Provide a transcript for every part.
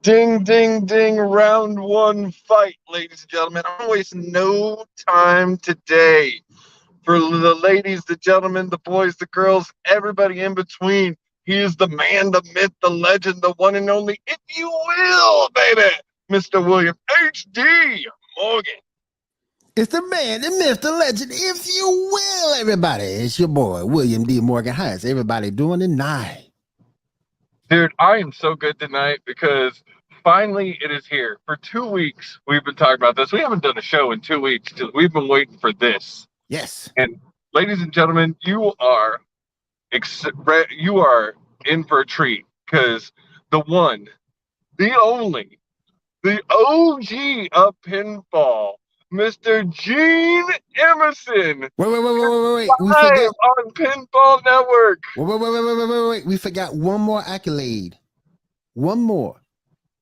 Ding, ding, ding. Round one fight, ladies and gentlemen. I'm going to waste no time today for the ladies, the gentlemen, the boys, the girls, everybody in between. He is the man, the myth, the legend, the one and only, if you will, baby, Mr. William H.D. Morgan. It's the man, the myth, the legend, if you will, everybody. It's your boy, William D. Morgan. How's everybody doing tonight? Dude, I am so good tonight because finally it is here. For 2 weeks, we've been talking about this. We haven't done a show in 2 weeks because we've been waiting for this. Yes. And ladies and gentlemen, you are in for a treat because the one, the only, the OG of pinball, Mr. Gene Emerson, Wait. We live forgot. on Pinball Network. Wait. We forgot one more accolade. One more.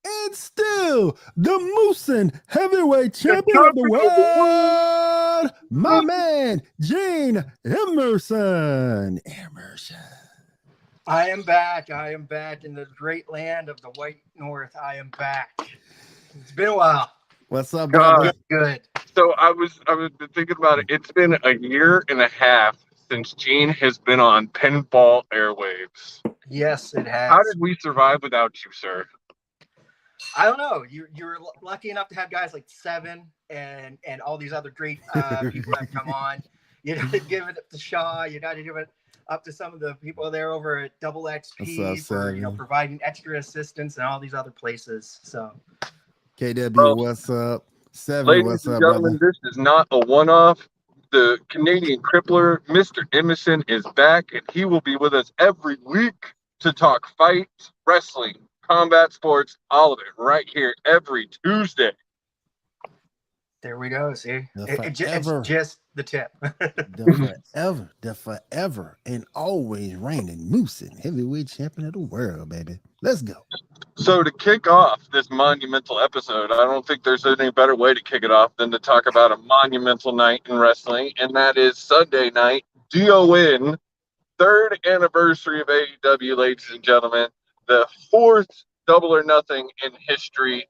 And still the Moosin heavyweight champion of the world, my man, Gene Emerson. I am back in the great land of the White North. I am back. It's been a while. What's up, brother? Good. So I was thinking about it. It's been a year and a half since Gene has been on Pinball Airwaves. Yes, it has. How did we survive without you, sir? I don't know. You're lucky enough to have guys like Seven and all these other great people that come on. You got to give it up to Shaw. You got to give it up to some of the people there over at Double XP for providing extra assistance and all these other places. So, KW, what's up? Seven, ladies what's and up, gentlemen, brother? this is not a one-off. The Canadian Crippler, Mr. Emerson, is back, and he will be with us every week to talk fights, wrestling, combat sports, all of it, right here every Tuesday. There we go. See, it's just the tip. the forever and always reigning Moosin heavyweight champion of the world, baby. Let's go. So to kick off this monumental episode, I don't think there's any better way to kick it off than to talk about a monumental night in wrestling, and that is Sunday night, DON, third anniversary of AEW, ladies and gentlemen, the fourth Double or Nothing in history.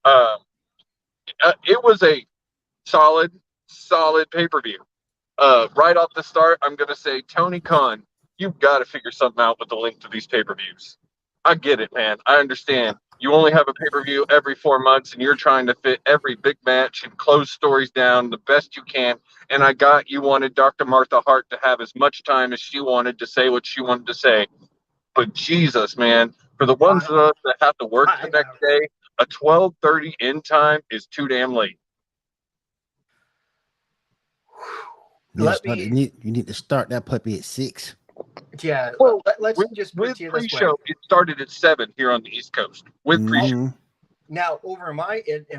It was a solid pay-per-view. Right off the start, I'm going to say, Tony Khan, you've got to figure something out with the length of these pay-per-views. I get it, man. I understand. You only have a pay-per-view every 4 months, and you're trying to fit every big match and close stories down the best you can. And I got you wanted Dr. Martha Hart to have as much time as she wanted to say what she wanted to say. But Jesus, man, for the ones of us that have to work the next day, a 12:30 end time is too damn late. You need to start that puppy at 6. Yeah, well, let's just put it this way. It started at 7 here on the East Coast with pre-show. Now, over in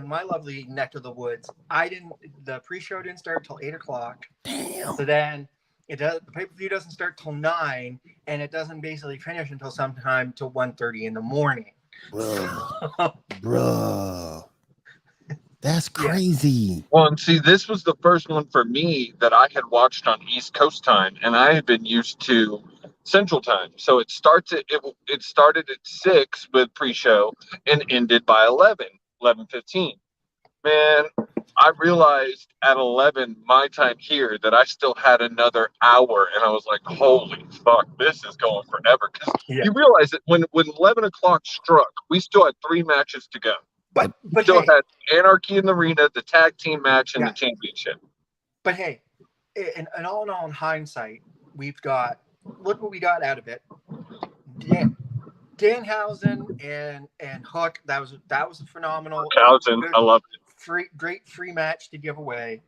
my lovely neck of the woods, the pre-show didn't start till 8 o'clock. Damn. So then the pay-per-view doesn't start till 9, and it doesn't basically finish until sometime till 1:30 in the morning. Bro. That's crazy. Yeah. Well, and see, this was the first one for me that I had watched on East Coast time, and I had been used to Central time. So it started at 6 with pre-show and ended by 11:15. Man, I realized at 11 my time here that I still had another hour, and I was like, "Holy fuck, this is going forever." Because you realize that when 11 o'clock struck, we still had 3 matches to go. But still had Anarchy in the Arena, the tag team match, and the championship. But hey, in all in hindsight, look what we got out of it. Danhausen and Hook, that was a phenomenal. Danhausen, I love it. Great free match to give away.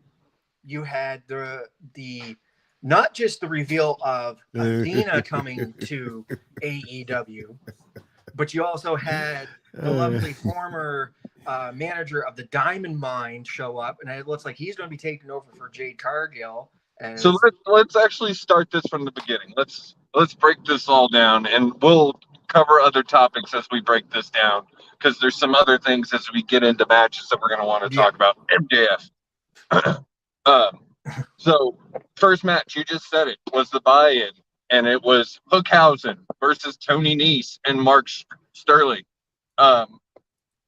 You had the not just the reveal of Athena coming to AEW, but you also had the lovely former manager of the Diamond Mine show up, and it looks like he's going to be taking over for Jade Cargill. So let's actually start this from the beginning. Let's break this all down, and we'll cover other topics as we break this down, because there's some other things as we get into matches that we're going to want to talk about. MJF. So first match, you just said it, was the buy-in, and it was Hookhausen versus Tony Nese and Mark Sterling.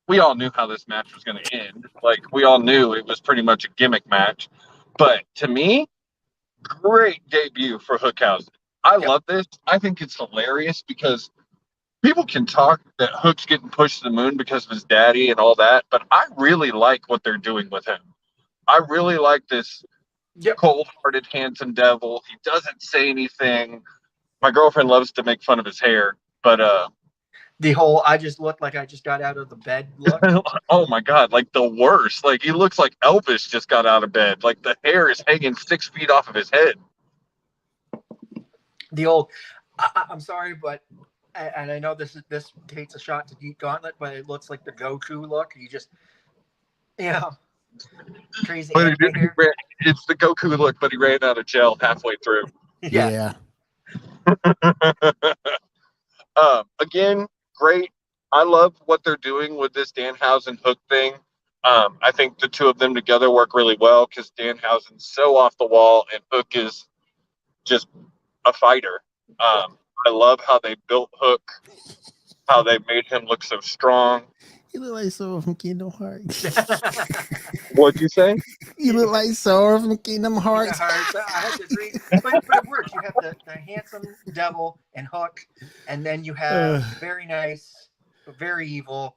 we all knew how this match was going to end. Like, we all knew it was pretty much a gimmick match. But to me, great debut for Hookhausen. I Yep. love this. I think it's hilarious because people can talk that Hook's getting pushed to the moon because of his daddy and all that, but I really like what they're doing with him. I really like this Yep. cold-hearted, handsome devil. He doesn't say anything. My girlfriend loves to make fun of his hair, but The whole "I just look like I just got out of the bed" look. oh my god, like the worst. Like he looks like Elvis just got out of bed. Like the hair is hanging 6 feet off of his head. The old I'm sorry, but and I know this takes a shot to Geek Gauntlet, but it looks like the Goku look. You just crazy But anime hair. it's the Goku look, but he ran out of gel halfway through. Yeah. Again, great. I love what they're doing with this Danhausen Hook thing. I think the two of them together work really well because Danhausen's so off the wall and Hook is just a fighter. I love how they built Hook, how they made him look so strong. You look like Sora from Kingdom Hearts. What'd you say? You look like Sora from Kingdom Hearts. I had to agree. But it works. You have the handsome devil and Hook, and then you have very nice, very evil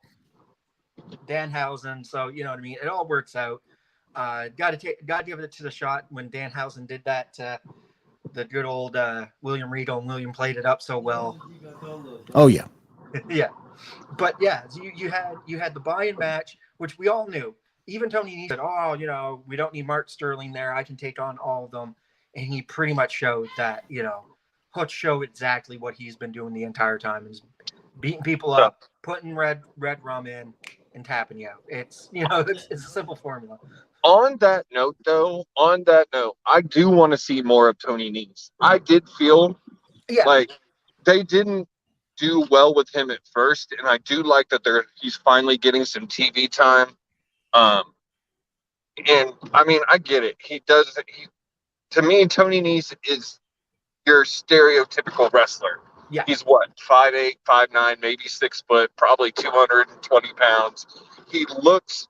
Danhausen. So you know what I mean. It all works out. Got to give it to the shot when Danhausen did that. The good old William Regal and William played it up so well. Oh yeah. Yeah, but yeah, you had the buy-in match, which we all knew. Even Tony Nese said, "Oh, you know, we don't need Mark Sterling there. I can take on all of them," and he pretty much showed that. Hook showed exactly what he's been doing the entire time: is beating people up, putting red rum in, and tapping you out. It's it's a simple formula. On that note, I do want to see more of Tony Nese. I did feel like they didn't do well with him at first, and I do like that he's finally getting some TV time. And I mean, I get it. To me, Tony Nese is your stereotypical wrestler. Yeah. He's what, 5'8", 5'9", maybe 6 foot, probably 220 pounds. He looks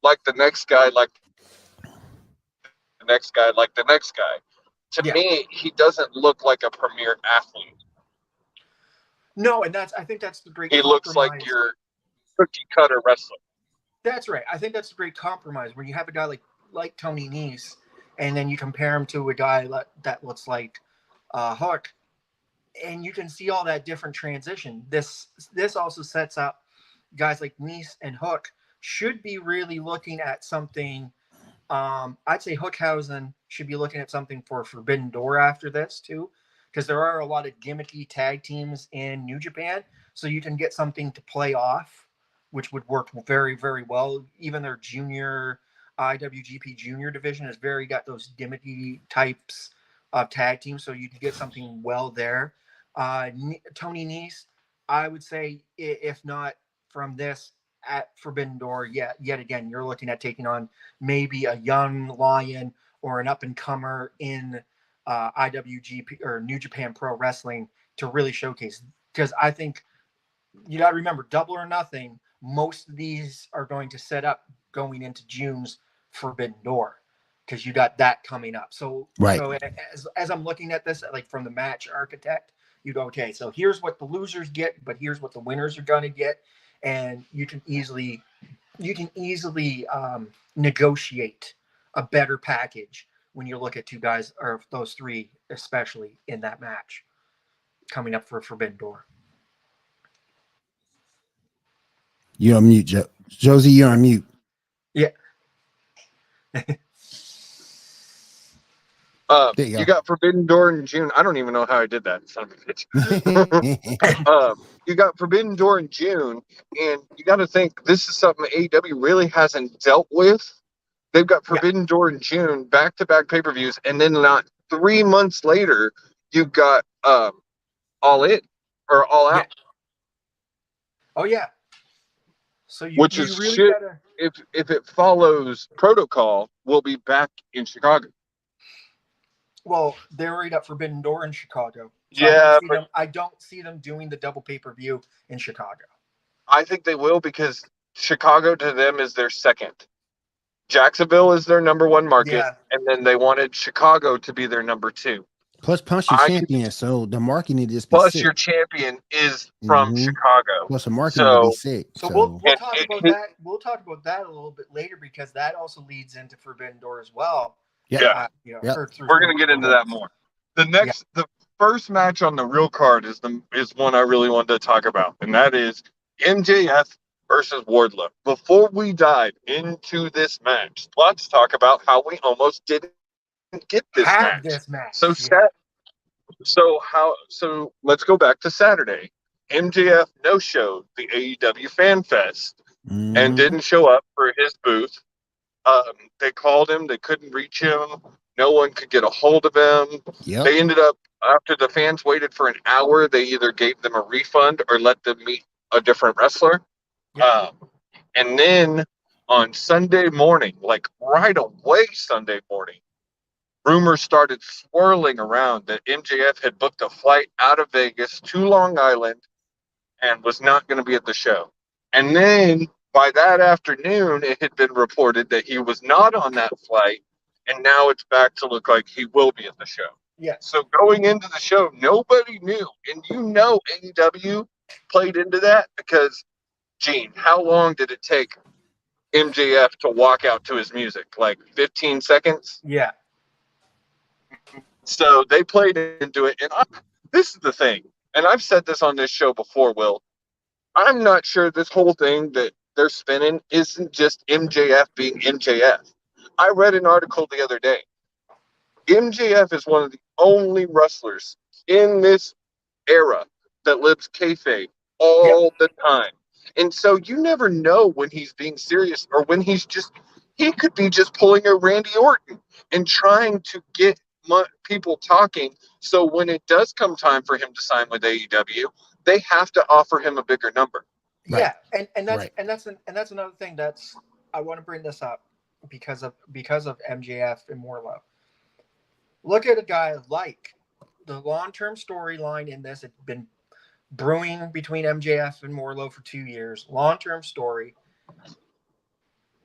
like the next guy, like the next guy, like the next guy. To me, he doesn't look like a premier athlete. No, and I think that's the great. He looks like your cookie cutter wrestler. That's right. I think that's a great compromise when you have a guy like Tony Nese, and then you compare him to a guy that looks like Hook, and you can see all that different transition. This also sets up guys like Nese and Hook should be really looking at something. I'd say Hookhausen should be looking at something for Forbidden Door after this too, because there are a lot of gimmicky tag teams in New Japan, so you can get something to play off, which would work very, very well. Even their junior IWGP Junior division has got those gimmicky types of tag teams, so you can get something well there. Tony Nese, I would say, if not from this at Forbidden Door, yet again, you're looking at taking on maybe a young lion or an up-and-comer in IWGP or New Japan Pro Wrestling to really showcase. Because I think you got to remember, Double or Nothing, most of these are going to set up going into June's Forbidden Door because you got that coming up. So, so as I'm looking at this, like from the match architect, you go, okay, so here's what the losers get, but here's what the winners are going to get. And you can easily negotiate a better package when you look at two guys, or those three, especially in that match coming up for Forbidden Door. You're on mute, Josie. You're on mute. Yeah. You got Forbidden Door in June. I don't even know how I did that. Son of a bitch. You got Forbidden Door in June, and you got to think this is something AEW really hasn't dealt with. They've got Forbidden Door in June, back-to-back pay-per-views, and then not 3 months later, you've got All In or All Out. Yeah. Oh yeah. So Which you is really shit. gotta... If it follows protocol, we'll be back in Chicago. Well, they're right up Forbidden Door in Chicago. So I don't see them doing the double pay-per-view in Chicago. I think they will because Chicago to them is their second. Jacksonville is their number one market, Yeah. and then they wanted Chicago to be their number two. Plus, punch your I champion, so the market need to just be Plus, sick. your champion is from Mhm. Chicago. Plus, the market need to be sick. So So we'll And talk it about hit- that. We'll talk about that a little bit later because that also leads into Forbidden Door as well. Yeah. You know, Yep. We're gonna get into that more. The first match on the real card is one I really wanted to talk about, and that is MJF versus Wardlow. Before we dive into this match, let's talk about how we almost didn't get this match. This match. So yeah. So let's go back to Saturday. MJF no-showed the AEW Fan Fest and mhm. didn't show up for his booth. They called him. They couldn't reach him. No one could get a hold of him. Yep. They ended up, after the fans waited for an hour, they either gave them a refund or let them meet a different wrestler. Yep. And then on Sunday morning, like right away Sunday morning, rumors started swirling around that MJF had booked a flight out of Vegas to Long Island and was not going to be at the show. And then by that afternoon, it had been reported that he was not on that flight, and now it's back to look like he will be at the show. Yeah. So going into the show, nobody knew. And AEW played into that because, Gene, how long did it take MJF to walk out to his music? Like 15 seconds? Yeah. So they played into it. And this is the thing, and I've said this on this show before, Will. I'm not sure this whole thing that they're spinning isn't just MJF being MJF. I read an article the other day. MJF is one of the only wrestlers in this era that lives kayfabe all the time. And so you never know when he's being serious or when he could be just pulling a Randy Orton and trying to get people talking. So when it does come time for him to sign with AEW, they have to offer him a bigger number. Yeah, and that's Right. and that's another thing that's I want to bring this up because of MJF and Wardlow. Look at a guy like the long-term storyline in this. It's been brewing between MJF and Wardlow for 2 years. Long-term story.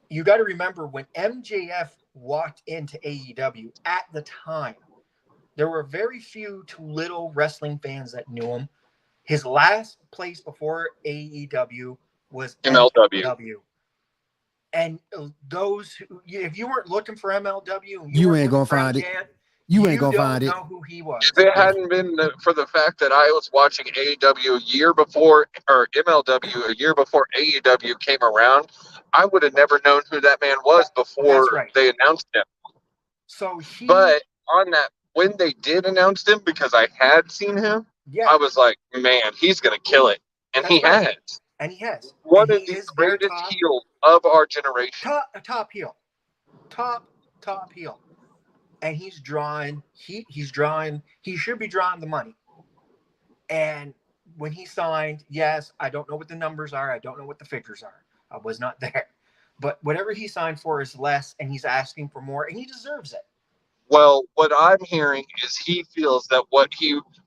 You got to remember when MJF walked into AEW at the time, there were very few to little wrestling fans that knew him. His last place before AEW was MLW. And those who, if you weren't looking for MLW, and You weren't ain't gonna looking for find it. MJF, You ain't gonna don't find it. know who he was. If it hadn't been for the fact that I was watching AEW a year before, or MLW a year before AEW came around, I would have never known who that man was before right. they announced him. So But on that, when they did announce him, because I had seen him, yeah, I was like, man, he's going to kill it. And he right. has. And he has. One and of the greatest heels of our generation. Top heel. Top heel. And he's drawing, he should be drawing the money. And when he signed, yes, I don't know what the numbers are. I don't know what the figures are. I was not there. But whatever he signed for is less, and he's asking for more, and he deserves it. Well, what I'm hearing is he feels that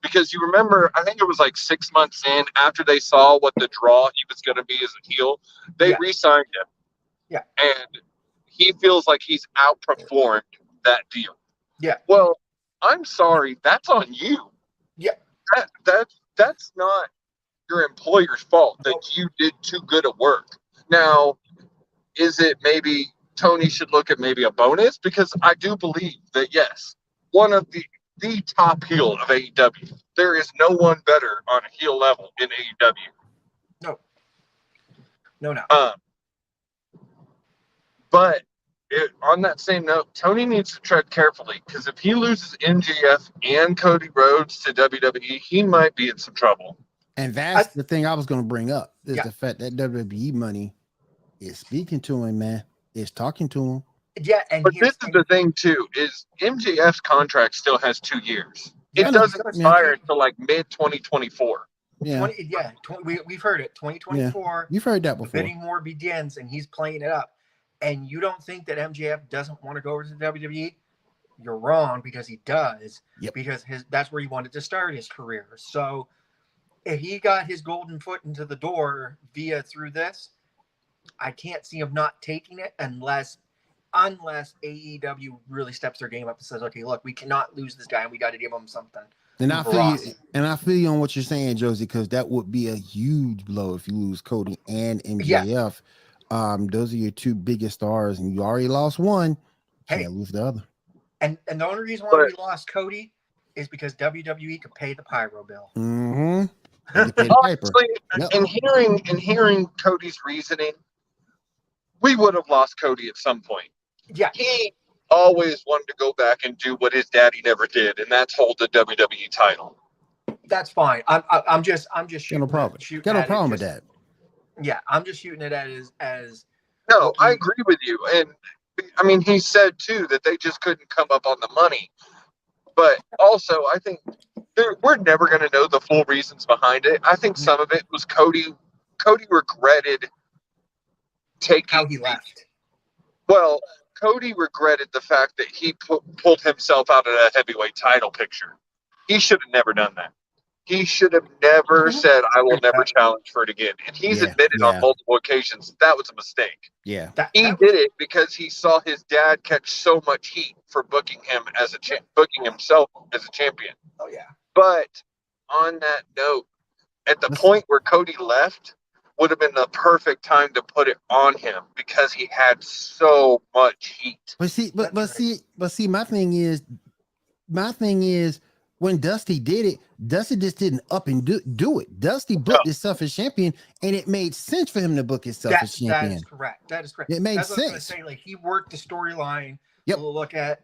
because you remember, I think it was like 6 months in after they saw what the draw he was going to be as a heel, they re-signed him. Yeah. And he feels like he's outperformed that deal. Yeah. Well, I'm sorry, that's on you. Yeah. That's not your employer's fault that you did too good at work. Now, is it maybe Tony should look at maybe a bonus? Because I do believe that, yes, one of the top heel of AEW. There is no one better on a heel level in AEW. No. But on that same note, Tony needs to tread carefully because if he loses MJF and Cody Rhodes to WWE, he might be in some trouble. And that's the thing I was going to bring up is the fact that WWE money is speaking to him, man. It's talking to him. Yeah, but this is the thing too: is MJF's contract still has 2 years. It doesn't expire until like mid 2024. Yeah, we've heard it. 2024. You've heard that before. The bidding war begins, and he's playing it up. And you don't think that MJF doesn't want to go over to the WWE? You're wrong, because he does. Yep. Because that's where he wanted to start his career. So if he got his golden foot into the door through this, I can't see him not taking it unless AEW really steps their game up and says, okay, look, we cannot lose this guy and we got to give him something. And I feel you on what you're saying, Josie, because that would be a huge blow if you lose Cody and MJF. Yeah. Those are your two biggest stars, and you already lost one. Can't lose the other. And the only reason why we lost Cody is because WWE could pay the pyro bill. Mm-hmm. Honestly, in hearing Cody's reasoning, we would have lost Cody at some point. Yeah. He always wanted to go back and do what his daddy never did, and that's hold the WWE title. That's fine. I'm just shooting. Got no problem with that. Yeah, I'm just shooting it as. No, I agree with you, and I mean he said too that they just couldn't come up on the money, but also I think we're never going to know the full reasons behind it. I think some of it was Cody regretted taking how he left. Well, Cody regretted the fact that he pulled himself out of that heavyweight title picture. He should have never done that. He should have never said, I will never challenge for it again. And he's admitted on multiple occasions that was a mistake. Yeah. He did it because he saw his dad catch so much heat for booking him as booking himself as a champion. Oh, yeah. But on that note, at the point where Cody left, would have been the perfect time to put it on him because he had so much heat. But see, my thing is when Dusty did it, Dusty just didn't up and do it. Dusty booked himself as champion, and it made sense for him to book himself as champion. That is correct. It made sense. What I was gonna say, like he worked the storyline. Yep. We'll look at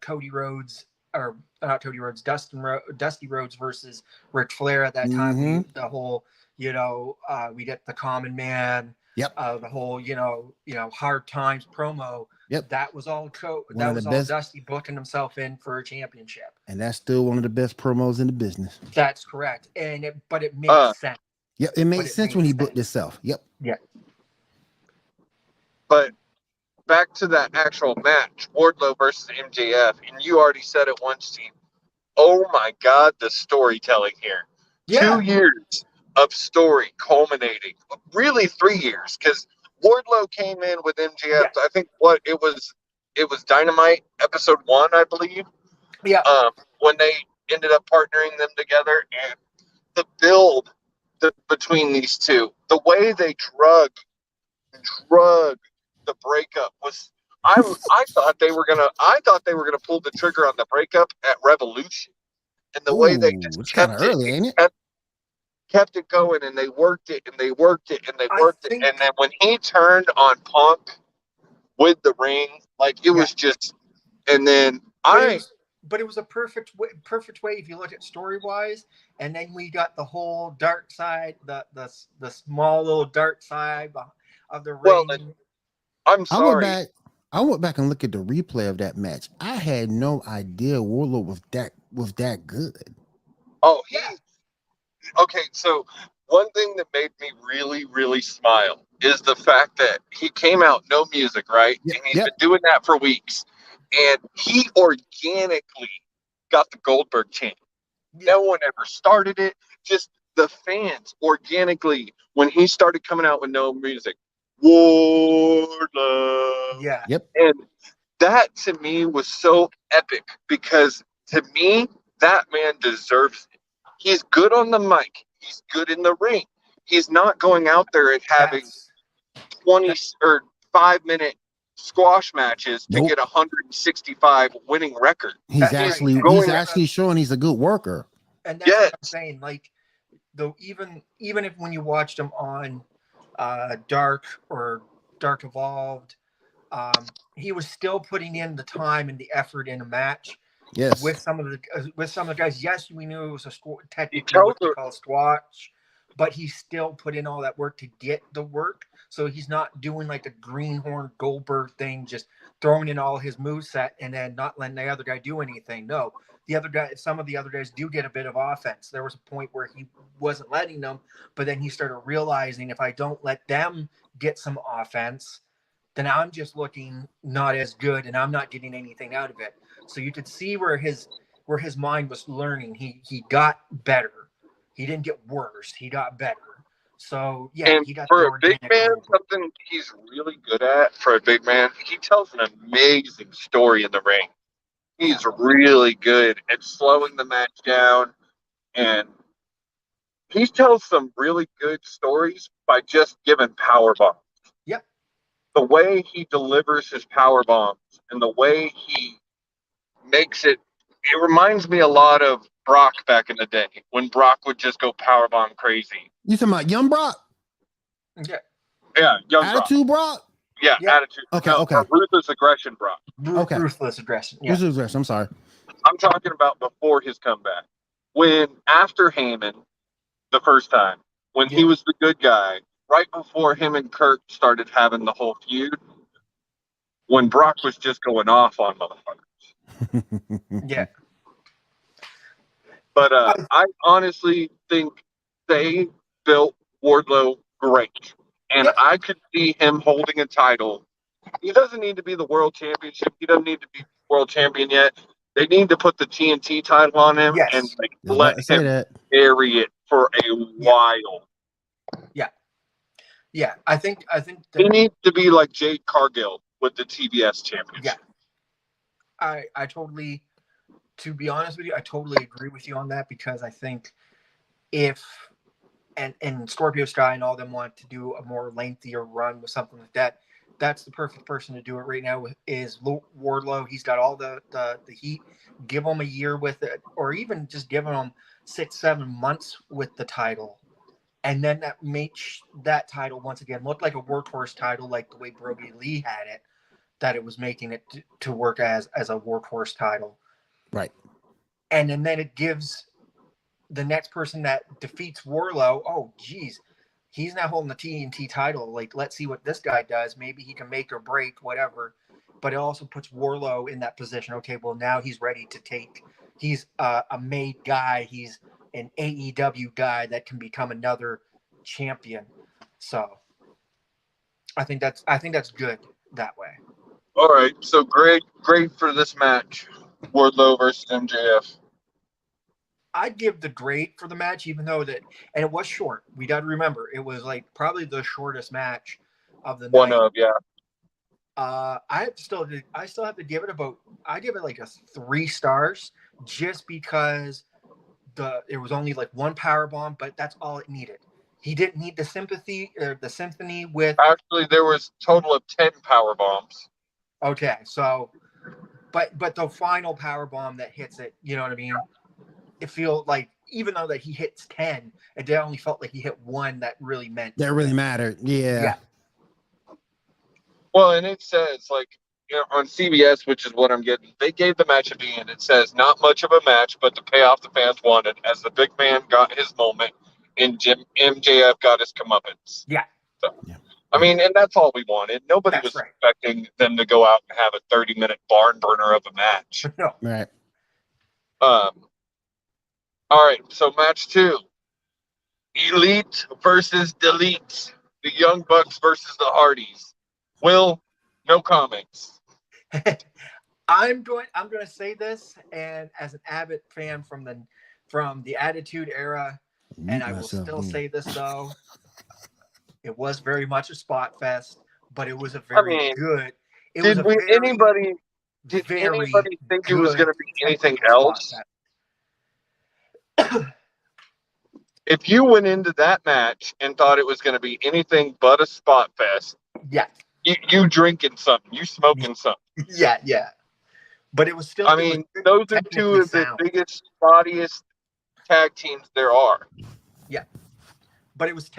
Cody Rhodes or not Cody Rhodes, Dusty Rhodes versus Ric Flair at that time. Mm-hmm. The whole we get the Common Man. Yep. The whole hard times promo. Yep. That was all Dusty booking himself in for a championship. And that's still one of the best promos in the business. That's correct. But it makes sense. Yep, it made sense when he booked himself. Yep. Yeah. But back to that actual match, Wardlow versus MJF, and you already said it once, Steve. Oh my God, the storytelling here. Yeah. 2 years of story culminating, really 3 years, because Wardlow came in with MJF. Yeah. I think it was Dynamite episode 1, I believe. Yeah. When they ended up partnering them together, and the build between these two, the way they drug the breakup was. I thought they were gonna pull the trigger on the breakup at Revolution, and the way they just kept it, early, ain't it? Kept it going, and they worked it, and they worked it, and they worked it, and then when he turned on Punk with the ring, like it was just, and then but it was a perfect way if you look at story wise, and then we got the whole dark side, the small little dark side of the ring. Well, I'm sorry. I went back and looked at the replay of that match. I had no idea Wardlow was that good. Oh, okay, so one thing that made me really, really smile is the fact that he came out no music, right? Yep. And he's been doing that for weeks. And he organically got the Goldberg chant. Yeah. No one ever started it. Just the fans organically, when he started coming out with no music, Wardlow. Yeah. Yep. And that to me was so epic because to me, that man deserves it. He's good on the mic. He's good in the ring. He's not going out there and having 20 or 5-minute squash matches to get 165 winning record. He's actually showing he's a good worker. And that's what I'm saying. Like, though, even if when you watched him on Dark or Dark Evolved, he was still putting in the time and the effort in a match. Yes, with some of the guys. Yes, we knew it was technically what they call squash, but he still put in all that work to get the work. So he's not doing like the Greenhorn Goldberg thing, just throwing in all his moveset and then not letting the other guy do anything. No, some of the other guys do get a bit of offense. There was a point where he wasn't letting them, but then he started realizing if I don't let them get some offense, then I'm just looking not as good and I'm not getting anything out of it. So you could see where his mind was learning. He got better. He didn't get worse. He got better. So yeah, And he got the for a big organic man, gold. something he's really good at for a big man, he tells an amazing story in the ring. He's really good at slowing the match down, and he tells some really good stories by just giving power bombs. Yep. The way he delivers his power bombs and the way he makes it reminds me a lot of Brock back in the day when Brock would just go power bomb crazy. You talking about Young Brock? Yeah. Yeah, young Attitude Brock? Yeah, Yeah. attitude. Okay, No, okay. Ruthless aggression, Brock. Okay. Ruthless aggression. Yeah. Ruthless aggression. I'm sorry. I'm talking about before his comeback. When after Heyman, the first time, when he was the good guy, right before him and Kurt started having the whole feud, when Brock was just going off on motherfuckers. Yeah. But I honestly think they built Wardlow great. And I could see him holding a title. He doesn't need to be the world championship. He doesn't need to be world champion yet. They need to put the TNT title on him and like let him carry it for a while. Yeah. Yeah. I think he needs to be like Jade Cargill with the TBS championship. Yeah. I totally, to be honest with you, I totally agree with you on that, because I think if and Scorpio Sky and all them want to do a more lengthier run with something like that, that's the perfect person to do it right now. Is Wardlow. He's got all the heat. Give him a year with it, or even just giving him 6-7 months with the title, and then that makes that title once again look like a workhorse title, like the way Brody Lee had it, that it was making it to work as a workhorse title. Right. And then it gives the next person that defeats Wardlow, oh, geez, he's now holding the TNT title. Like, let's see what this guy does. Maybe he can make or break, whatever. But it also puts Wardlow in that position. Okay, well, now he's ready to take. He's a made guy. He's an AEW guy that can become another champion. So I think that's good that way. All right, so great for this match, Wardlow versus MJF. I'd give the grade for the match, even though that, and it was short. We got to remember, it was like probably the shortest match of the night. I still have to give it I give it like a 3 stars, just because it was only like one power bomb, but that's all it needed. He didn't need the symphony with. Actually, there was a total of 10 power bombs. Okay, so, but the final power bomb that hits it, you know what I mean? It feels like, even though that he hits 10, it only felt like he hit one that really meant. That really mattered. Yeah. Well, and it says, like, you know, on CBS, which is what I'm getting, they gave the match at the end. It says, not much of a match, but the payoff the fans wanted, as the big man got his moment and MJF got his comeuppance. Yeah. So, I mean, and that's all we wanted. Nobody was expecting them to go out and have a 30-minute barn burner of a match. No. Right. All right, so match 2. Elite versus Delete. The Young Bucks versus the Hardys. Will, no comments. I'm going to say this, and as an avid fan from the Attitude Era, and I will still say this though, it was very much a spot fest, but it was a very good. Did anybody think it was going to be anything else? If you went into that match and thought it was going to be anything but a spot fest, you drinking something, you smoking something. Yeah. But it was still. I mean, those are two of the biggest, spottiest tag teams there are. Yeah, but it was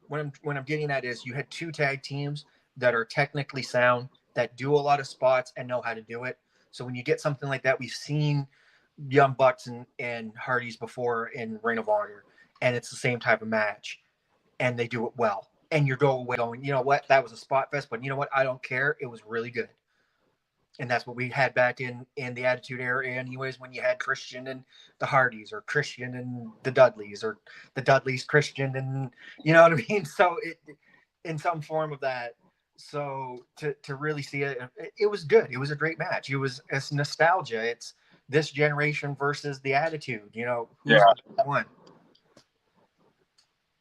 what I'm getting at is you had 2 tag teams that are technically sound, that do a lot of spots and know how to do it. So when you get something like that, we've seen Young Bucks and Hardys before in Ring of Honor, and it's the same type of match, and they do it well. And you're going, you know what, that was a spot fest, but you know what, I don't care. It was really good. And that's what we had back in the Attitude Era anyways, when you had Christian and the Hardys, or Christian and the Dudleys, or the Dudleys, Christian, and you know what I mean? So it, in some form of that. So to really see it, it was good. It was a great match. It's nostalgia. It's this generation versus the Attitude, you know, who's the one.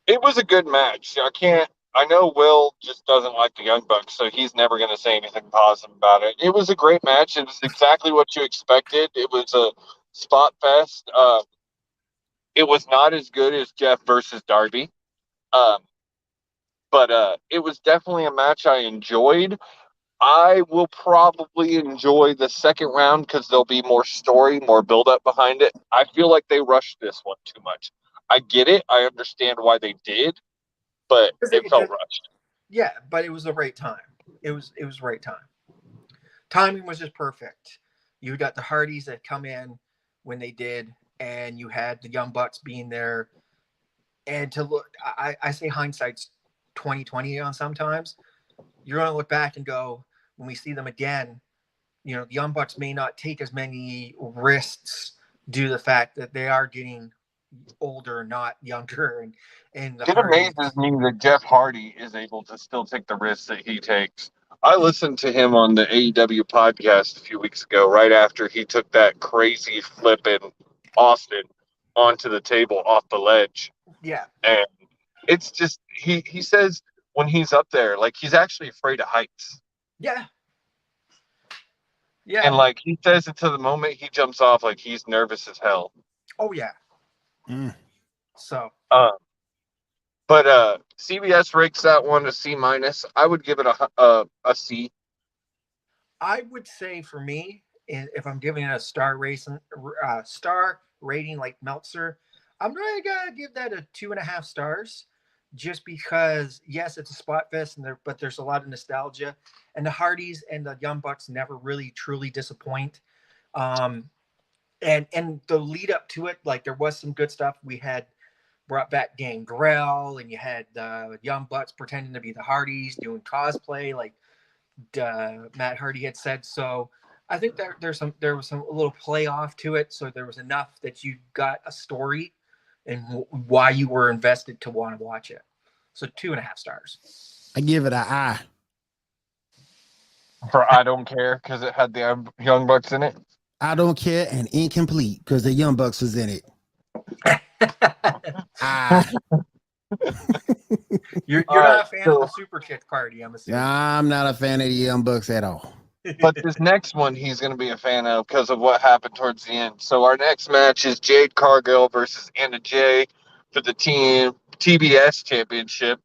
It was a good match. I know Will just doesn't like the Young Bucks, so he's never going to say anything positive about it. It was a great match. It was exactly what you expected. It was a spot fest. It was not as good as Jeff versus Darby, um, but it was definitely a match I enjoyed. I will probably enjoy the second round because there'll be more story, more build up behind it. I feel like they rushed this one too much. I get it. I understand why they did, but it felt rushed. Yeah, but it was the right time. It was the right time. Timing was just perfect. You got the Hardys that come in when they did, and you had the Young Bucks being there. And to look, I say hindsight's 2020 on sometimes. You're going to look back and go, when we see them again, you know, the Young Bucks may not take as many risks due to the fact that they are getting older, not younger. And the It Hardys, amazes me that Jeff Hardy is able to still take the risks that he takes. I listened to him on the AEW podcast a few weeks ago, right after he took that crazy flip in Austin onto the table off the ledge. yeah, And it's just he says when he's up there, like he's actually afraid of heights. yeah, yeah. And like he says it to the moment he jumps off, like he's nervous as hell. Oh yeah. Mm. So But CBS ranks that one a C minus. I would give it a C. I would say for me, if I'm giving it a star rating like Meltzer, I'm really gonna give that a 2.5 stars, just because yes, it's a spot fest, but there's a lot of nostalgia, and the Hardys and the Young Bucks never really truly disappoint. Um, and the lead up to it, like there was some good stuff. We had brought back Gangrel, and you had the Young Bucks pretending to be the Hardys doing cosplay, like Matt Hardy had said. So I think there was some a little play off to it. So there was enough that you got a story and why you were invested to want to watch it. So 2.5 stars. I give it an I. For I don't care because it had the Young Bucks in it. I don't care and incomplete because the Young Bucks was in it. You're not a fan of the Super Kick Party, I'm assuming. I'm not a fan of the Young Bucks at all. But this next one he's going to be a fan of because of what happened towards the end. So our next match is Jade Cargill versus Anna Jay for the team TBS championship.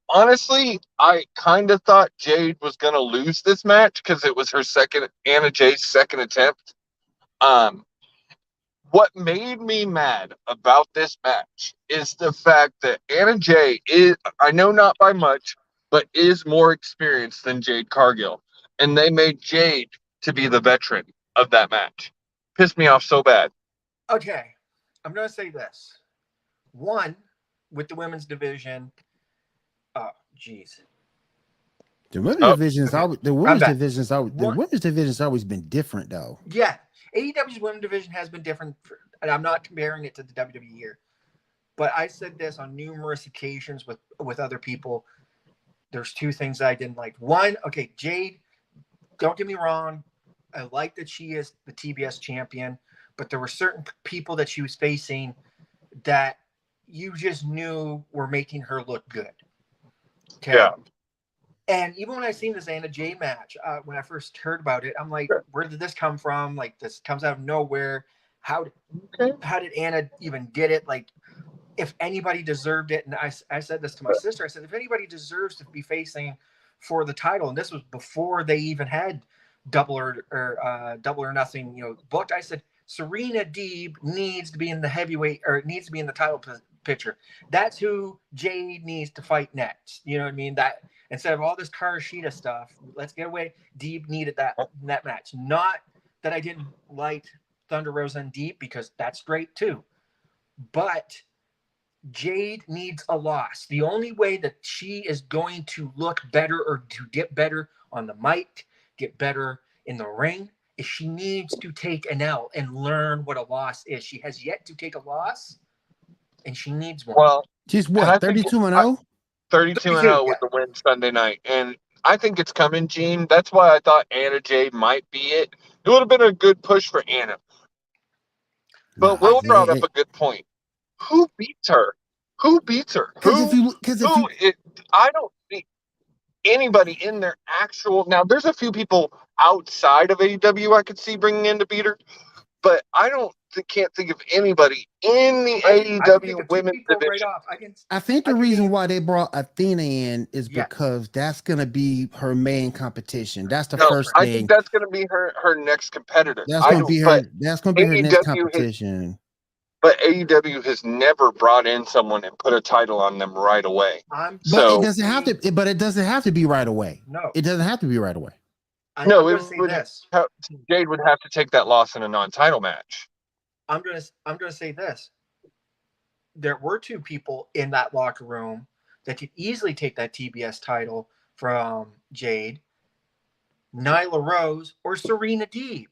Honestly, I kind of thought Jade was going to lose this match because it was her Anna Jay's second attempt. What made me mad about this match is the fact that Anna Jay is, I know not by much, but is more experienced than Jade Cargill. And they made Jade to be the veteran of that match. Pissed me off so bad. Okay, I'm going to say this. One, with the women's division, oh, jeez. The women's division's always been different, though. Yeah, AEW's women's division has been different, and I'm not comparing it to the WWE here. But I said this on numerous occasions with other people. There's two things I didn't like. One, okay, Jade, don't get me wrong. I like that she is the TBS champion, but there were certain people that she was facing that you just knew were making her look good. Okay. Yeah. And even when I seen this Anna Jay match, when I first heard about it, I'm like, where did this come from? Like, this comes out of nowhere. How did Anna even get it? Like, if anybody deserved it, and I said this to my sister, I said, if anybody deserves to be facing for the title, and this was before they even had Double or Nothing, booked. I said, Serena Deeb needs to be in the heavyweight, or needs to be in the title picture. That's who Jade needs to fight next. You know what I mean? That instead of all this Karashita stuff, let's get away. Deeb needed that match. Not that I didn't like Thunder Rosa and Deeb, because that's great too. But Jade needs a loss. The only way that she is going to look better or to get better on the mic, get better in the ring, is she needs to take an L and learn what a loss is. She has yet to take a loss, and she needs one. Well, she's what, 32-0? 32-0 with the win Sunday night. And I think it's coming, Gene. That's why I thought Anna Jay might be it. It would have been a good push for Anna. But Will brought up a good point. Who beats her? Who beats her? I don't see anybody in their actual. Now, there's a few people outside of AEW I could see bringing in to beat her, but can't think of anybody in the AEW women's division. I think the reason why they brought Athena in is because that's going to be her main competition. That's the first thing. I think that's going to be her next competitor. That's going to be her. That's going to be her next competition. But AEW has never brought in someone and put a title on them right away. But it doesn't have to. But it doesn't have to be right away. No, it doesn't have to be right away. Jade would have to take that loss in a non-title match. I'm gonna say this. There were two people in that locker room that could easily take that TBS title from Jade, Nyla Rose or Serena Deeb.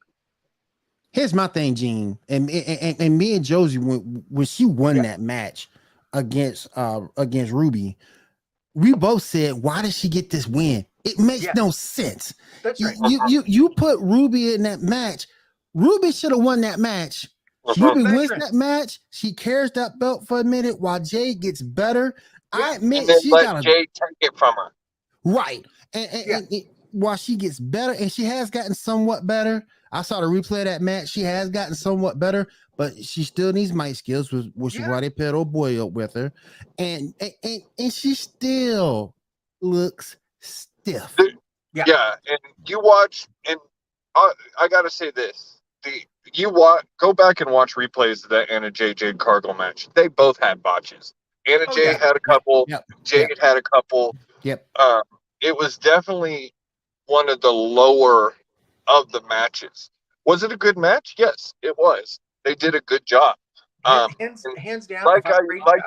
Here's my thing, Gene, and me and Josie, when she won that match against Ruby, we both said, "Why did she get this win? It makes no sense." That's right. You put Ruby in that match. Ruby should have won that match. Ruby wins that match. She carries that belt for a minute while Jade gets better. I admit she got Jade take it from her. Right, and while she gets better, and she has gotten somewhat better. I saw the replay of that match. She has gotten somewhat better, but she still needs mic skills, which is why they paired old boy up with her, and she still looks stiff. Yeah, and you watch, and I gotta say this: go back and watch replays of that Anna Jade Cargill match. They both had botches. Anna Jade had a couple. Jade had a couple. Yep. It was definitely one of the lower of the matches. Was it a good match? Yes, it was. They did a good job. Hands down. Like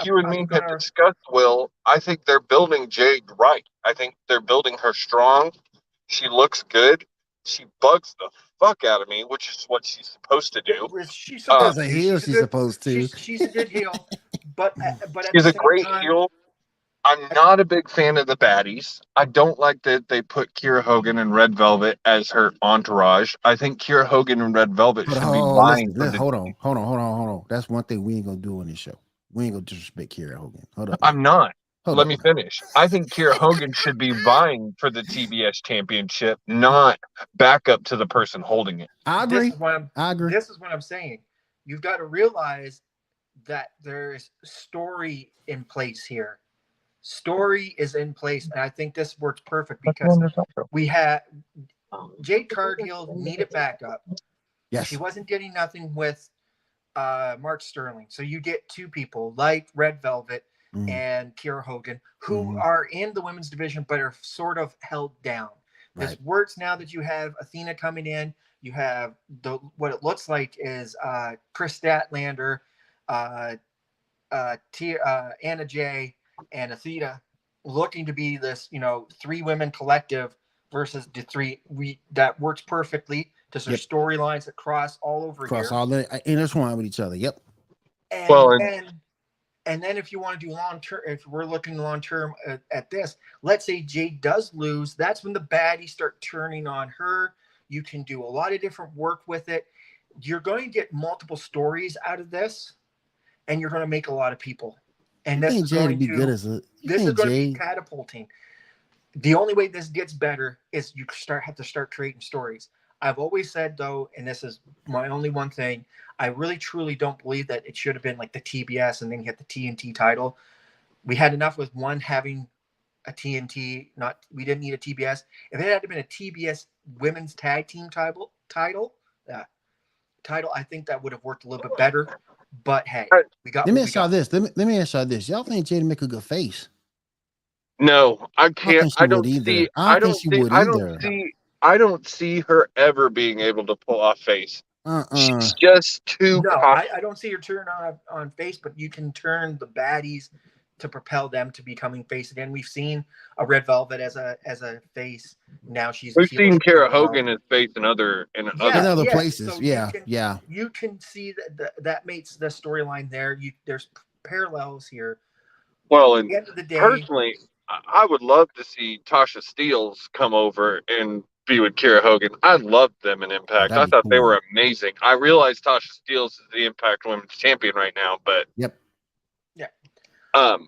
you and me had discussed, Will, I think they're building Jade right. I think they're building her strong. She looks good. She bugs the fuck out of me, which is what she's supposed to do. She's a heel. She's supposed to. She's a good heel, but she's a great heel. I'm not a big fan of the baddies. I don't like that they put Kiera Hogan and Red Velvet as her entourage. I think Kiera Hogan and Red Velvet should be lying. Hold on. That's one thing we ain't gonna do on this show. We ain't gonna disrespect Kiera Hogan. Hold on. I'm not. Let me finish. I think Kiera Hogan should be vying for the TBS championship, not back up to the person holding it. I agree. I agree. This is what I'm saying. You've got to realize that there's story in place here. Story is in place, and I think this works perfect because we had Jade Cargill needed backup. Yes. She wasn't getting nothing with Mark Sterling. So you get two people like Red Velvet and Kiera Hogan who are in the women's division but are sort of held down. This works now that you have Athena coming in. You have what it looks like is Chris Statlander, Anna Jay, and Athena looking to be this, three women collective versus the three that works perfectly because there's storylines that cross all over here. All the intertwined with each other. Yep. And then if you want to do long term, if we're looking long term at this, let's say Jade does lose, that's when the baddies start turning on her. You can do a lot of different work with it. You're going to get multiple stories out of this, and you're going to make a lot of people. And this is going to be catapulting. The only way this gets better is you have to start creating stories. I've always said, though, and this is my only one thing, I really truly don't believe that it should have been like the TBS and then you get the TNT title. We had enough with one having a TNT. We didn't need a TBS. If it had been a TBS women's tag team title, I think that would have worked a little bit better. But hey, we got. Let me ask y'all this. Let me ask y'all this. Y'all think Jade make a good face? No, I can't. I don't see her ever being able to pull off face. She's just too. No, I don't see her turn on face, but you can turn the baddies to propel them to becoming face again. We've seen a Red Velvet as a face. Now we've seen Kiera Hogan as face in other places. So you can see that makes the storyline there. There's parallels here. Well, and at the end of the day, personally, I would love to see Tasha Steelz come over and be with Kiera Hogan. I loved them in Impact. I thought they were amazing. I realize Tasha Steelz is the Impact Women's Champion right now, but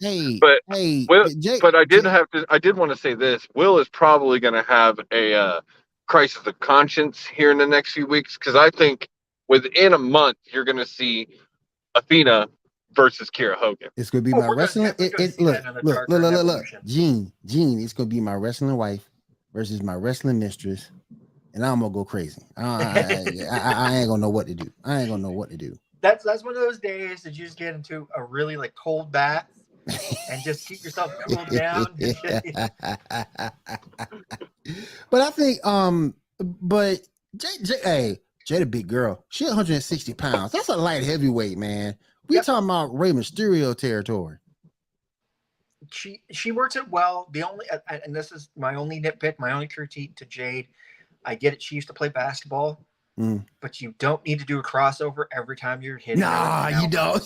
Hey, But hey, Will, but Jay, I did want to say this. Will is probably going to have a crisis of conscience here in the next few weeks because I think within a month you're going to see Athena versus Kira Hogan. it's gonna be Oh, my we're wrestling. definitely going to see Look, that in the look, Dark look, Order look, look, look. Evolution. Gene, it's gonna be my wrestling wife versus my wrestling mistress, and I'm gonna go crazy. I ain't gonna know what to do. I ain't gonna know what to do. That's one of those days that you just get into a really like cold bath and just keep yourself cooled down. But I think, but hey, Jay, the big girl, she 160 pounds. That's a light heavyweight, man. We Yep. talking about Rey Mysterio territory. She works it well. The only and this is my only nitpick, my only critique to Jade. I get it. She used to play basketball, but you don't need to do a crossover every time you're hitting. Nah, you don't.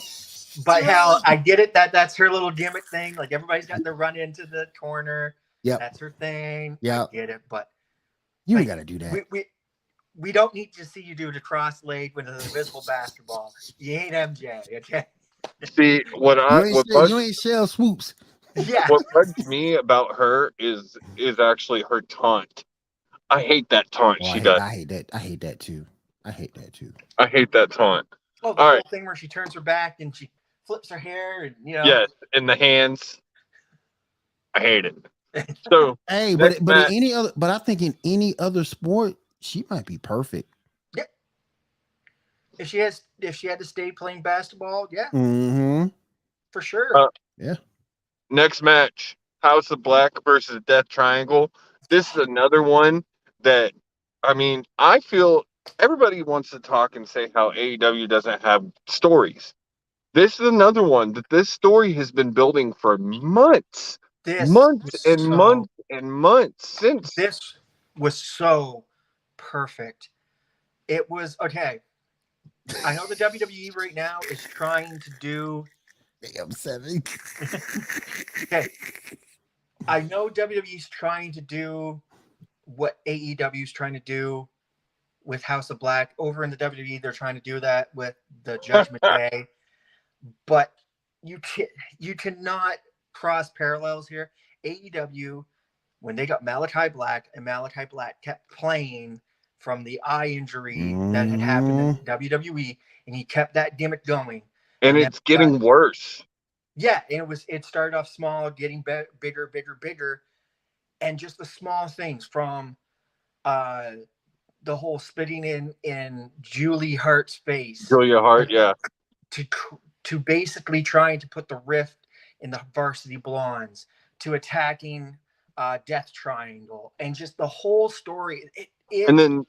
But hell, I get it that's her little gimmick thing. Like everybody's got to run into the corner. Yeah, that's her thing. Yeah, I get it, but you like, ain't got to do that. We don't need to see you do the cross leg with an invisible basketball. You ain't MJ, okay? See You ain't Shell Swoops. Yeah. What bugs me about her is actually her taunt. I hate that taunt she does. I hate that. I hate that too. I hate that too. I hate that taunt. Oh, the whole thing where she turns her back and she flips her hair and Yes, in the hands. I hate it. So hey, but in any other, but I think in any other sport, she might be perfect. Yeah. If she had to stay playing basketball, yeah. For sure. Yeah. Next match, House of Black versus Death Triangle. This is another one that, I mean, I feel everybody wants to talk and say how AEW doesn't have stories. This is another one that this story has been building for months. Months since. This was so perfect. It was okay. I know the WWE right now is trying to do. I'm 7. Okay. I know WWE's trying to do what AEW is trying to do with House of Black. Over in the WWE, they're trying to do that with the Judgment Day. But you cannot cross parallels here. AEW, when they got Malachi Black, and Malachi Black kept playing from the eye injury that had happened in WWE, and he kept that gimmick going. And it's getting worse. Yeah, and it started off small, getting bigger, and just the small things from the whole spitting in Julia Hart's face. Julia Hart, yeah. To basically trying to put the rift in the Varsity Blondes, to attacking Death Triangle, and just the whole story. And then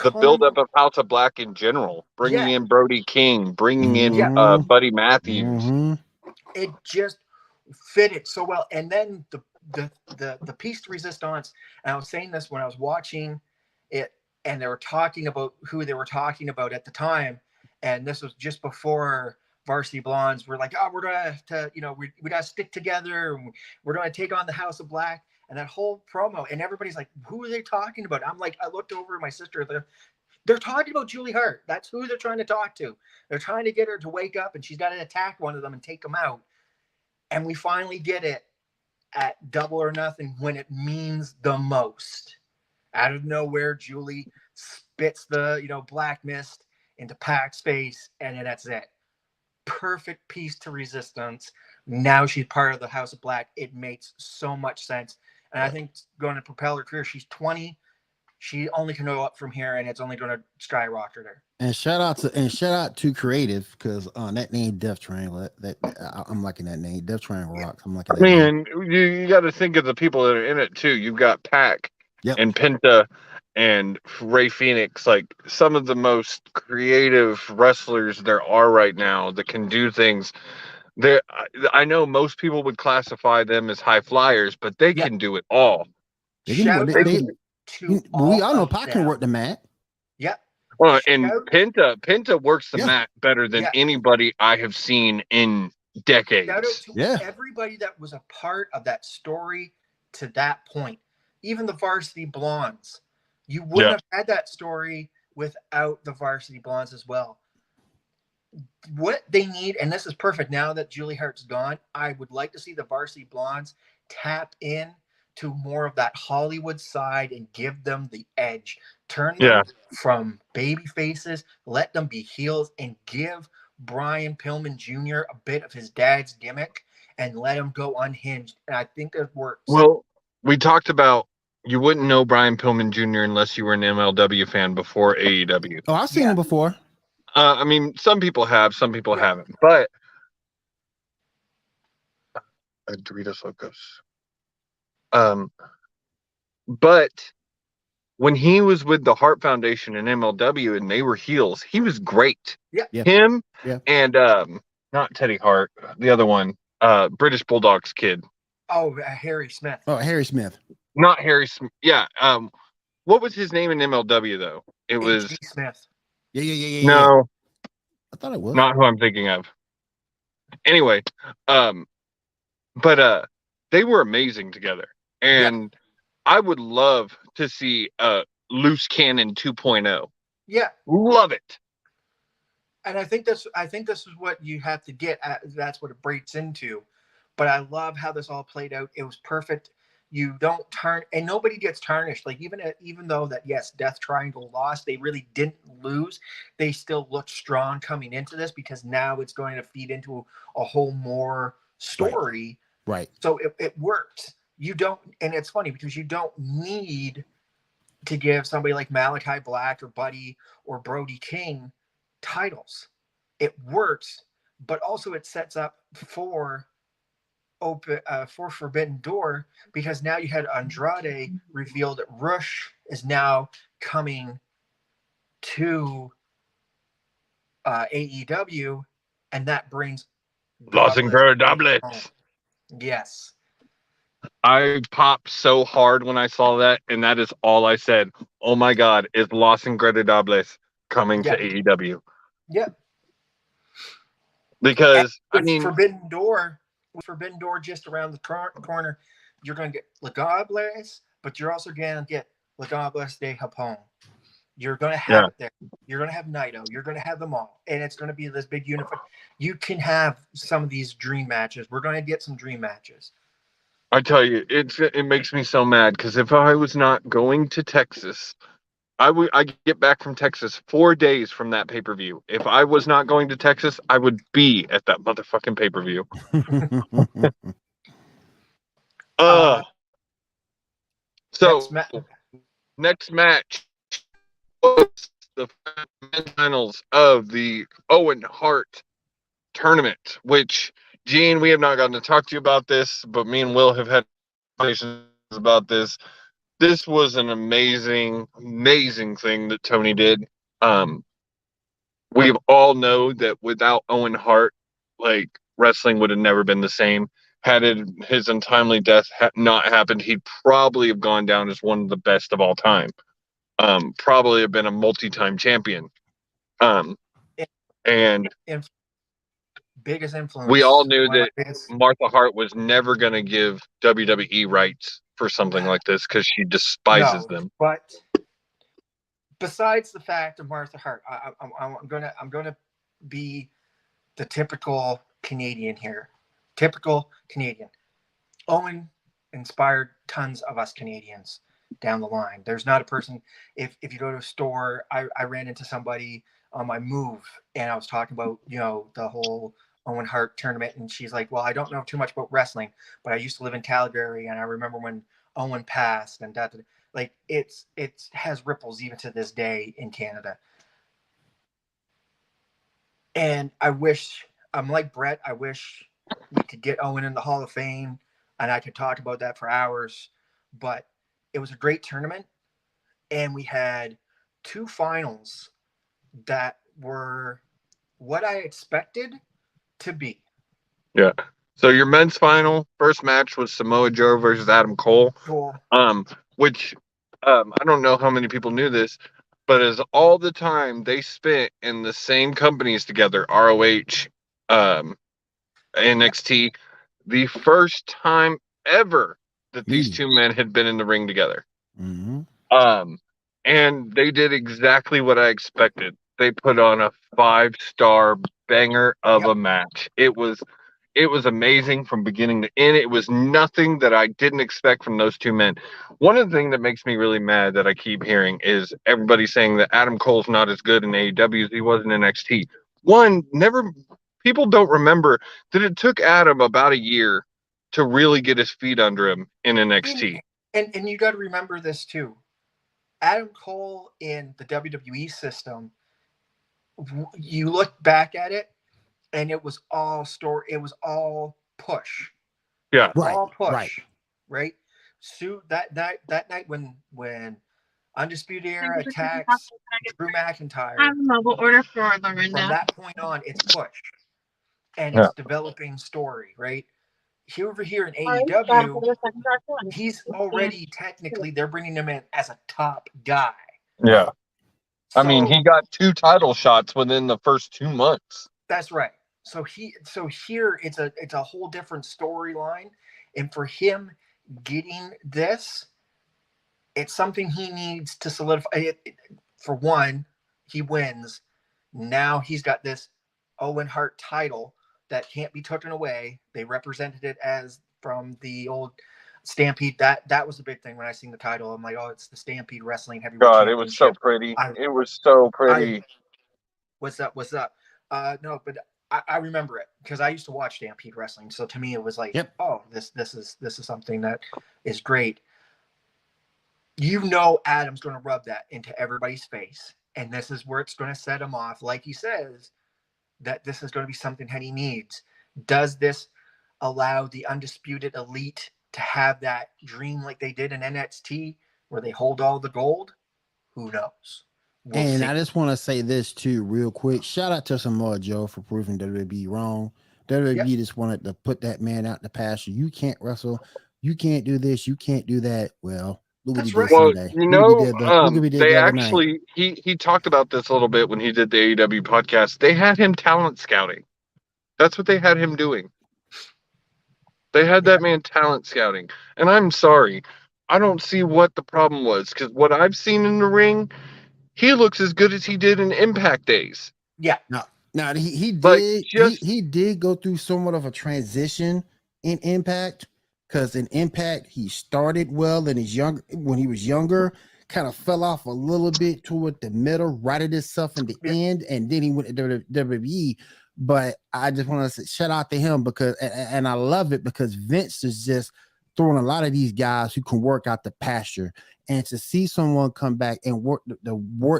the buildup of House of Black in general, bringing in Brody King, bringing in Buddy Matthews. It just fitted so well. And then the piece de resistance, and I was saying this when I was watching it, and they were talking about who they were talking about at the time, and this was just before Varsity Blondes were like, oh, we're gonna have to, we gotta stick together, and we're gonna take on the House of Black. And that whole promo, and everybody's like, who are they talking about? I'm like, I looked over at my sister. They're talking about Julie Hart. That's who they're trying to talk to. They're trying to get her to wake up, and she's got to attack one of them and take them out. And we finally get it at Double or Nothing when it means the most. Out of nowhere, Julie spits the, black mist into Pac's face, and then that's it. Perfect piece to resistance. Now she's part of the House of Black. It makes so much sense. And I think going to propel her career, she's 20. She only can go up from here, and it's only going to skyrocket her. And shout out to Creative, because that name Death Triangle, I'm liking that name. Death Triangle rocks. I'm liking that name. You got to think of the people that are in it too. You've got Pac and Penta and Ray Phoenix, like some of the most creative wrestlers there are right now that can do things. I know most people would classify them as high flyers, but they can do it all. We all know Pac can work the mat. Yep. Well, and Penta works the mat better than anybody I have seen in decades. Shout out to everybody that was a part of that story to that point. Even the Varsity Blondes. You wouldn't have had that story without the Varsity Blondes as well. what they need, and this is perfect now that Julie Hart's gone, I would like to see the Varsity Blondes tap in to more of that Hollywood side and give them the edge. Turn them from baby faces, let them be heels, and give Brian Pillman Jr. a bit of his dad's gimmick and let him go unhinged. And I think it works. Well, we talked about you wouldn't know Brian Pillman Jr. unless you were an MLW fan before AEW. Oh, I've seen him before. I mean, some people have, some people haven't. But Doritos Locos. But when he was with the Hart Foundation and MLW and they were heels, he was great. Yeah. Him and not Teddy Hart, the other one, British Bulldogs kid. Oh, Harry Smith. Oh, Harry Smith. Not Harry Smith. Yeah. What was his name in MLW though? It was Smith. Yeah. No. I thought it was. Not who I'm thinking of. Anyway, but they were amazing together. And I would love to see Loose Cannon 2.0. Yeah. Love it. And I think this is what you have to get at. That's what it breaks into. But I love how this all played out. It was perfect. You don't turn, and nobody gets tarnished. Like even though that, yes, Death Triangle lost, they really didn't lose. They still looked strong coming into this because now it's going to feed into a whole more story. Right. So it works. You don't, and it's funny because you don't need to give somebody like Malachi Black or Buddy or Brody King titles. It works, but also it sets up for Forbidden Door, because now you had Andrade reveal that Rush is now coming to AEW, and that brings Los Ingobernables. Yes. I popped so hard when I saw that, and that is all I said. Oh my God, is Los Ingobernables coming to AEW? Yeah. Because I mean, Forbidden Door just around the corner, you're going to get Legables, but you're also going to get Legables de Japón. You're going to have it there. You're going to have Naito. You're going to have them all. And it's going to be this big unified. You can have some of these dream matches. We're going to get some dream matches. I tell you, it makes me so mad because if I was not going to Texas, I get back from Texas 4 days from that pay-per-view. If I was not going to Texas, I would be at that motherfucking pay-per-view. So next match was the finals of the Owen Hart tournament, which, Gene, we have not gotten to talk to you about this, but me and Will have had conversations about this. This was an amazing, amazing thing that Tony did. We all know that without Owen Hart, like, wrestling would have never been the same. Had his untimely death not happened, he'd probably have gone down as one of the best of all time. Probably have been a multi-time champion. And biggest influence. We all knew that Martha Hart was never going to give WWE rights for something like this because she despises them. But besides the fact of Martha Hart, I'm gonna be the typical Canadian here. Typical Canadian. Owen inspired tons of us Canadians down the line. There's not a person. If you go to a store, I ran into somebody on my move, and I was talking about the whole Owen Hart tournament, and she's like, well, I don't know too much about wrestling, but I used to live in Calgary, and I remember when Owen passed, and that, like, it has ripples even to this day in Canada. And I'm like Brett, I wish we could get Owen in the Hall of Fame, and I could talk about that for hours, but it was a great tournament, and we had two finals that were what I expected to be. Yeah. So your men's final first match was Samoa Joe versus Adam Cole. Cool. Which I don't know how many people knew this, but as all the time they spent in the same companies together, ROH, NXT, the first time ever that these two men had been in the ring together. Mm-hmm. And they did exactly what I expected. They put on a 5-star banger of a match. It was amazing from beginning to end. It was nothing that I didn't expect from those two men. One of the things that makes me really mad that I keep hearing is everybody saying that Adam Cole's not as good in AEW as he was in NXT. People don't remember that it took Adam about a year to really get his feet under him in NXT. And you got to remember this too. Adam Cole in the WWE system, you look back at it, and it was all story. It was all push. Yeah, all push. Right. So that night when Undisputed Era attacks Drew McIntyre, I have a mobile order for Lorinda. From that point on, it's push, and it's developing story. Right. Over here in AEW, he's already technically, they're bringing him in as a top guy. Yeah. I mean, he got 2 title shots within the first 2 months. That's right. So here it's a whole different storyline, and for him getting this, it's something he needs to solidify. For one, he wins. Now he's got this Owen Hart title that can't be taken away. They represented it as from the old Stampede. That was the big thing when I seen the title. I'm like, oh, it's the Stampede Wrestling Heavyweight God, Championship. it was so pretty. It was so pretty. What's up? No, but I remember it because I used to watch Stampede Wrestling. So to me, it was like, oh, this is something that is great. Adam's going to rub that into everybody's face, and this is where it's going to set him off. Like he says, that this is going to be something that he needs. Does this allow the Undisputed Elite to have that dream like they did in NXT, where they hold all the gold? Who knows? We'll see. I just want to say this too, real quick. Shout out to Samoa Joe for proving WWE wrong. WWE just wanted to put that man out in the pasture. You can't wrestle. You can't do this. You can't do that. Well, look what he did Sunday. They actually he talked about this a little bit when he did the AEW podcast. They had him talent scouting. That's what they had him doing. They had that man talent scouting. And I'm sorry, I don't see what the problem was, because what I've seen in the ring, he looks as good as he did in Impact days. Yeah. Now he did he did go through somewhat of a transition in Impact, because in Impact he started well when he was younger, kind of fell off a little bit toward the middle, righted himself in the end, and then he went to WWE. But I just want to shout out to him because, and I love it because Vince is just throwing a lot of these guys who can work out the pasture, and to see someone come back and work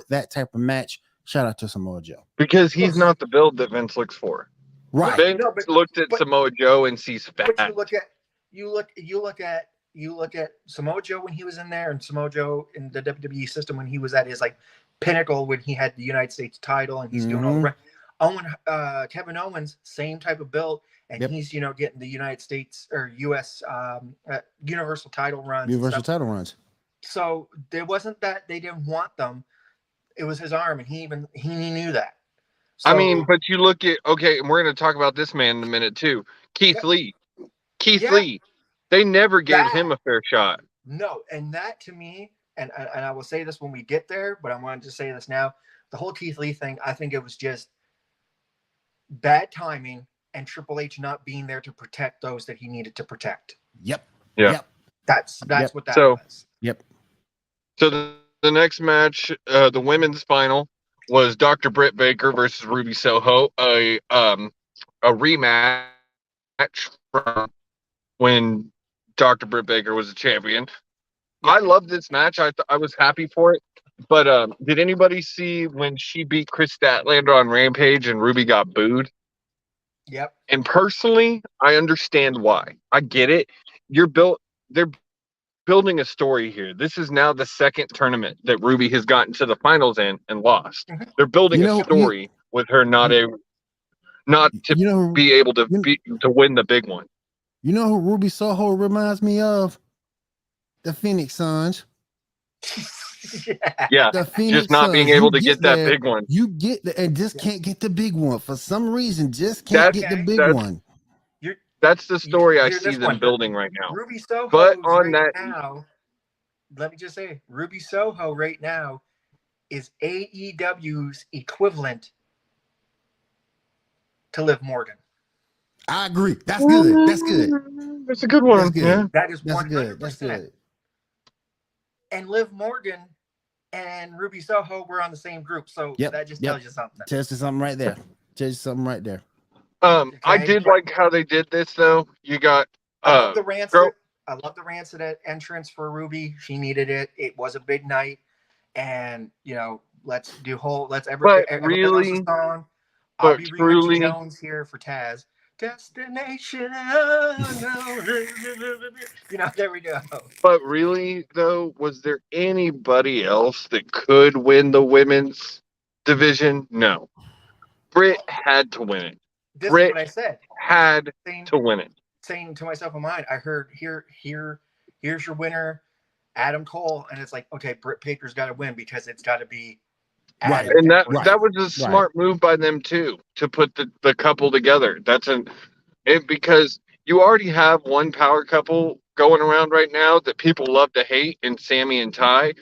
that type of match. Shout out to Samoa Joe, because he's not the build that Vince looks for. Right. Vince looked at Samoa Joe and sees fat. But you look at Samoa Joe when he was in there, and Samoa Joe in the WWE system when he was at his like pinnacle, when he had the United States title and he's doing all the Kevin Owens, same type of build, and he's getting the United States or U.S. Universal title runs. So there wasn't that they didn't want them. It was his arm, and he knew that. So, I mean, but you look at and we're going to talk about this man in a minute too. Keith Lee. They never gave him a fair shot. No, and that to me, and I will say this when we get there, but I wanted to say this now. The whole Keith Lee thing, I think it was just bad timing and Triple H not being there to protect those that he needed to protect. Yep. That's what that was. Yep. So the next match, the women's final, was Dr. Britt Baker versus Ruby Soho, a rematch from when Dr. Britt Baker was a champion. I love this match. I was happy for it. But did anybody see when she beat Chris Statlander on Rampage and Ruby got booed? Yep. And personally, I understand why. I get it. They're building a story here. This is now the second tournament that Ruby has gotten to the finals in and lost. Mm-hmm. They're building a story with her not to be able to win the big one. You know who Ruby Soho reminds me of? The Phoenix Suns. Yeah, the Phoenix just not Suns. being able to get that big one. You get and just can't get the big one for some reason. Just can't get the big one. That's the story I see them building right now. Ruby Soho, but on now, let me just say, Ruby Soho right now is AEW's equivalent to Liv Morgan. I agree. That's good. That's good. That's a good one. That's good. Yeah. That is That's 100%. good. That's good. And Liv Morgan and Ruby Soho were on the same group, so Yep, that just yep. tells you something. Tells you something right there. Tells you something right there. I Okay, did but- like how they did this though. You got I love the Rancid. girl- I love the Rancid entrance for Ruby. She needed it. It was a big night, and let's But everybody else really- is on. but I'll be truly- Rita Jones here for Taz. Destination unknown. There we go. But really though, was there anybody else that could win the women's division? No. Britt had to win it. This Britt is what I said. Had Saying to win it. to myself in mind, I heard here's your winner, Adam Cole, and it's like, okay, Britt Baker's got to win because it's got to be Right. Adam And that winning. that was a smart move by them too, to put the couple together. Because you already have one power couple going around right now that people love to hate in Sammy and Ty,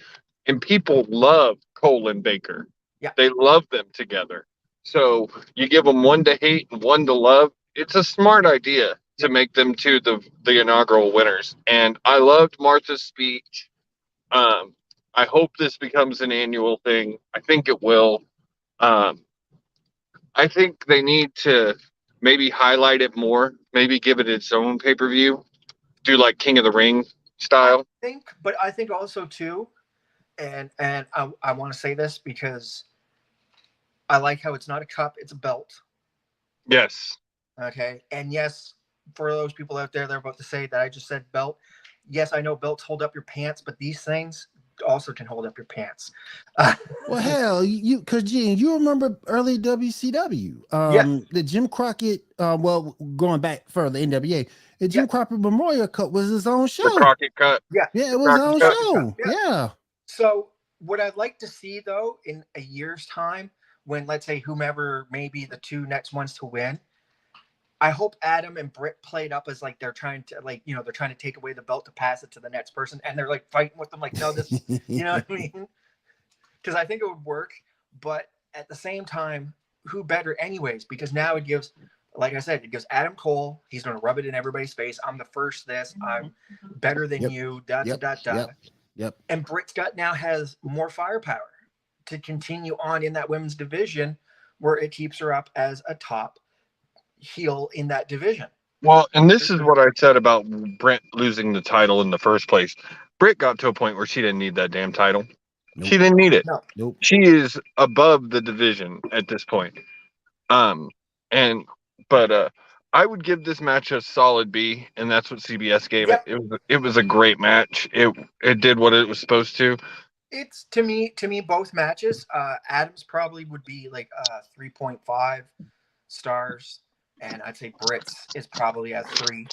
and people love Cole and Baker. Yeah. They love them together. So you give them one to hate and one to love. It's a smart idea to make them two the inaugural winners. And I loved Martha's speech. I hope this becomes an annual thing. I think it will. I think they need to maybe highlight it more. Maybe give it its own pay-per-view. Do like King of the Ring style. I think also too, and I want to say this because I like how it's not a cup, it's a belt. Yes. Okay. And yes, for those people out there that are about to say that I just said belt, yes, I know belts hold up your pants, but these things also can hold up your pants. Well, hell, because Gene, you remember early WCW, the Jim Crockett, going back further, NWA, the Jim Crockett Memorial Cup was his own show. The Crockett Cut. Yeah, it was his own show. Yeah. So what I'd like to see though, in a year's time, when let's say whomever may be the two next ones to win, I hope Adam and Britt played up as like they're trying to take away the belt to pass it to the next person, and they're like fighting with them like, no, this, you know what I mean? Because I think it would work, but at the same time, who better anyways? Because now it gives, like I said, it gives Adam Cole, he's going to rub it in everybody's face. I'm the first this, I'm better than you, Yep. And Britt now has more firepower to continue on in that women's division where it keeps her up as a top heel in that division. Well, and this is what I said about Britt losing the title in the first place. Britt got to a point where she didn't need that damn title. Nope. She didn't need it. No. Nope. She is above the division at this point. But I would give this match a solid B, and that's what CBS gave it. It was a great match. It did what it was supposed to. It's to me both matches. Adams probably would be like 3.5 stars, and I'd say Britt's is probably at 3.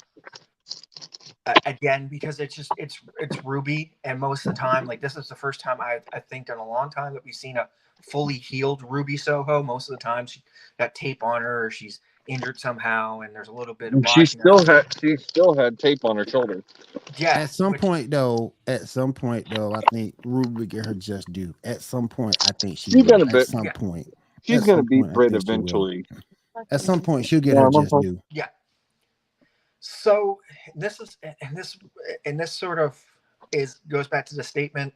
Again, because it's Ruby, and most of the time, like this is the first time I think in a long time that we've seen a fully healed Ruby Soho. Most of the time she got tape on her, or she's injured somehow, and there's a little bit of she still had tape on her shoulder. Yeah. At some point though, I think Ruby would get her just due. At some point, I think she's gonna point. She's gonna beat Britt eventually. At some point, she'll get her just due. Yeah. So this sort of goes back to the statement,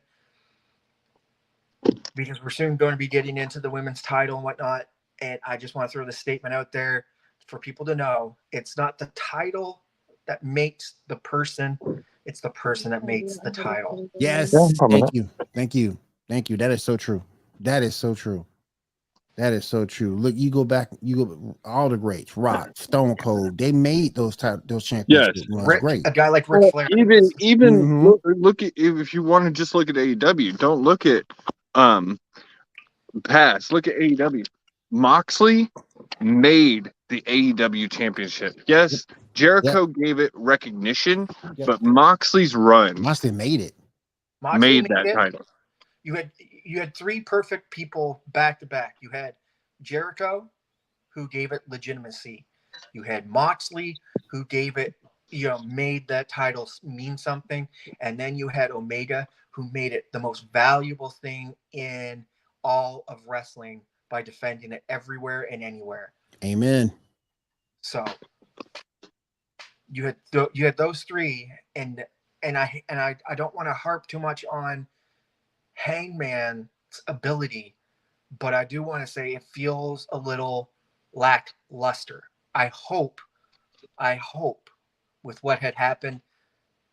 because we're soon going to be getting into the women's title and whatnot. And I just want to throw the statement out there for people to know: it's not the title that makes the person; it's the person that makes the title. Yes. Thank you. That is so true. Look, you go back, all the greats, Rock, Stone Cold, they made those championships. Yes, great. A guy like Ric Flair. Even look at, if you want to just look at AEW, don't look at past. Look at AEW. Moxley made the AEW championship. Yes, Jericho gave it recognition, but Moxley's run. Moxley made it. Made that title. You had 3 perfect people back to back. You had Jericho, who gave it legitimacy. You had Moxley, who gave it, made that title mean something. And then you had Omega, who made it the most valuable thing in all of wrestling by defending it everywhere and anywhere. Amen. So you had those three, and I don't want to harp too much on Hangman's ability, but I do want to say it feels a little lackluster. I hope with what had happened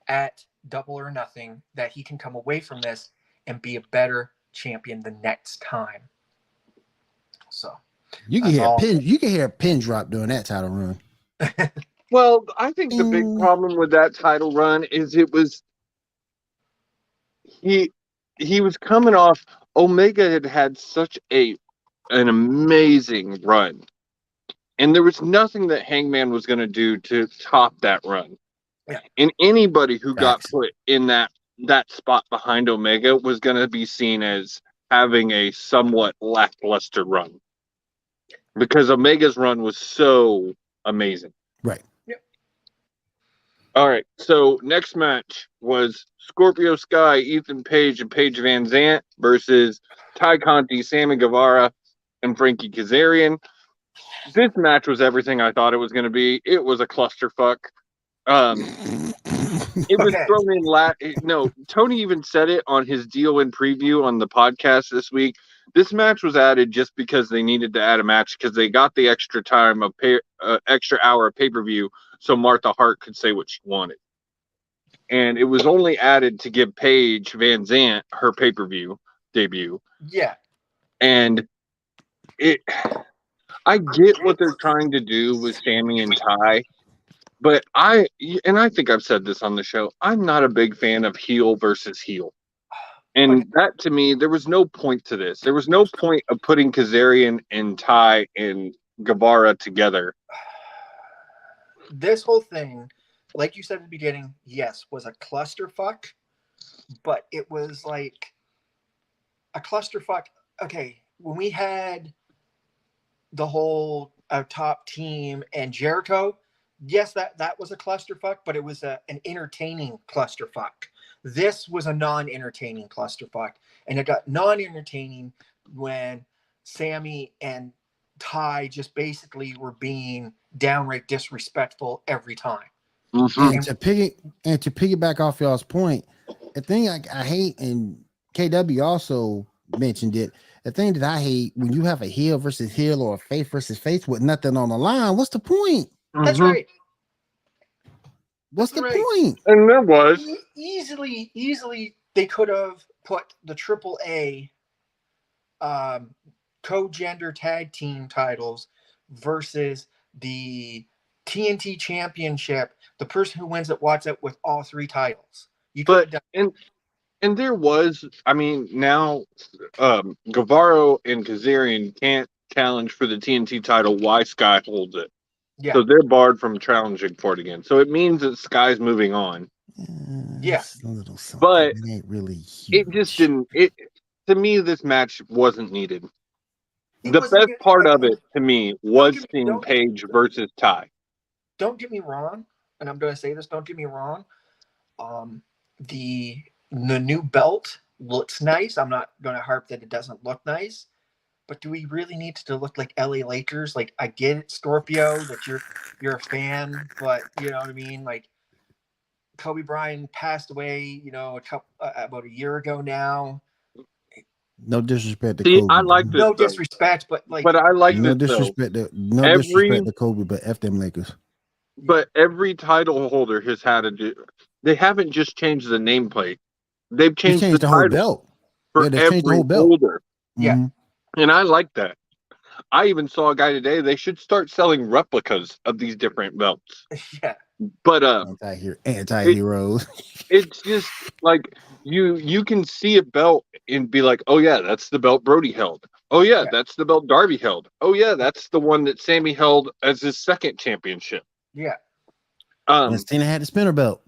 at Double or Nothing that he can come away from this and be a better champion the next time. So you can hear a pin drop during that title run. Well, I think the big problem with that title run is he was coming off. Omega had such an amazing run, and there was nothing that Hangman was going to do to top that run. Yeah. And anybody who got put in that spot behind Omega was going to be seen as having a somewhat lackluster run, because Omega's run was so amazing. Right. Yep. All right. So next match was Scorpio Sky, Ethan Page, and Paige Van Zant versus Ty Conti, Sammy Guevara, and Frankie Kazarian. This match was everything I thought it was going to be. It was a clusterfuck. It was thrown in No, Tony even said it on his deal-in preview on the podcast this week. This match was added just because they needed to add a match, because they got the extra time of extra hour of pay-per-view so Martha Hart could say what she wanted. And it was only added to give Paige Van Zant her pay-per-view debut. Yeah. And I get what they're trying to do with Sammy and Ty, but I think I've said this on the show, I'm not a big fan of heel versus heel. And that, to me, there was no point to this. There was no point of putting Kazarian and Ty and Guevara together. This whole thing, like you said at the beginning, yes, was a clusterfuck, but it was like a clusterfuck. Okay, when we had the whole top team and Jericho, yes, that was a clusterfuck, but it was an entertaining clusterfuck. This was a non-entertaining clusterfuck, and it got non-entertaining when Sammy and Ty just basically were being downright disrespectful every time. Mm-hmm. And to piggyback off y'all's point, the thing I hate, and KW also mentioned it, the thing that I hate, when you have a heel versus heel or a face versus face with nothing on the line, what's the point? That's right. What's the point? And that was easily they could have put the AAA co-gender tag team titles versus the TNT Championship. The person who wins it walks out with all three titles. You could have done. And there was, I mean, now Guevara and Kazarian can't challenge for the TNT title. Why Sky holds it? Yeah. So they're barred from challenging for it again. So it means that Sky's moving on. Yeah. But it ain't really huge. It just didn't. To me, this match wasn't needed. The best part of it, to me, was seeing Paige versus Ty. Don't get me wrong, and I'm going to say this, don't get me wrong. The new belt looks nice. I'm not going to harp that it doesn't look nice. But do we really need to look like LA Lakers? Like, I get it, Scorpio, that you're a fan, but you know what I mean? Like, Kobe Bryant passed away, about a year ago now. No disrespect to Kobe. I like this. No disrespect, but I like no this. Disrespect disrespect to Kobe, but F them Lakers. But every title holder has had they haven't just changed the nameplate. They've changed the whole belt. For every holder. Yeah. Mm-hmm. And I like that. I even saw a guy today. They should start selling replicas of these different belts. Yeah. But anti-heroes. It's just like you can see a belt and be like, oh yeah, that's the belt Brody held. Oh yeah, that's the belt Darby held. Oh yeah, that's the one that Sammy held as his second championship. Yeah. Cena had the spinner belt.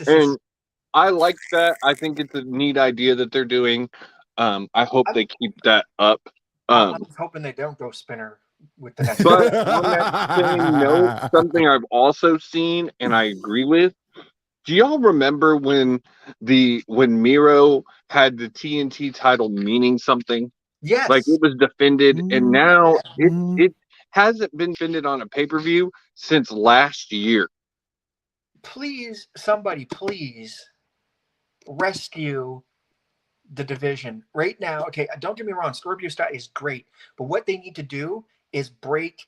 And I like that. I think it's a neat idea that they're doing. I hope they keep that up. I'm hoping they don't go spinner with the next. But on that same note, something I've also seen and I agree with. Do y'all remember when Miro had the TNT title meaning something? Yes. Like it was defended, and now hasn't been defended on a pay-per-view since last year. Please, somebody, please rescue the division right now. Okay, don't get me wrong, Scorpio Sky is great, but what they need to do is break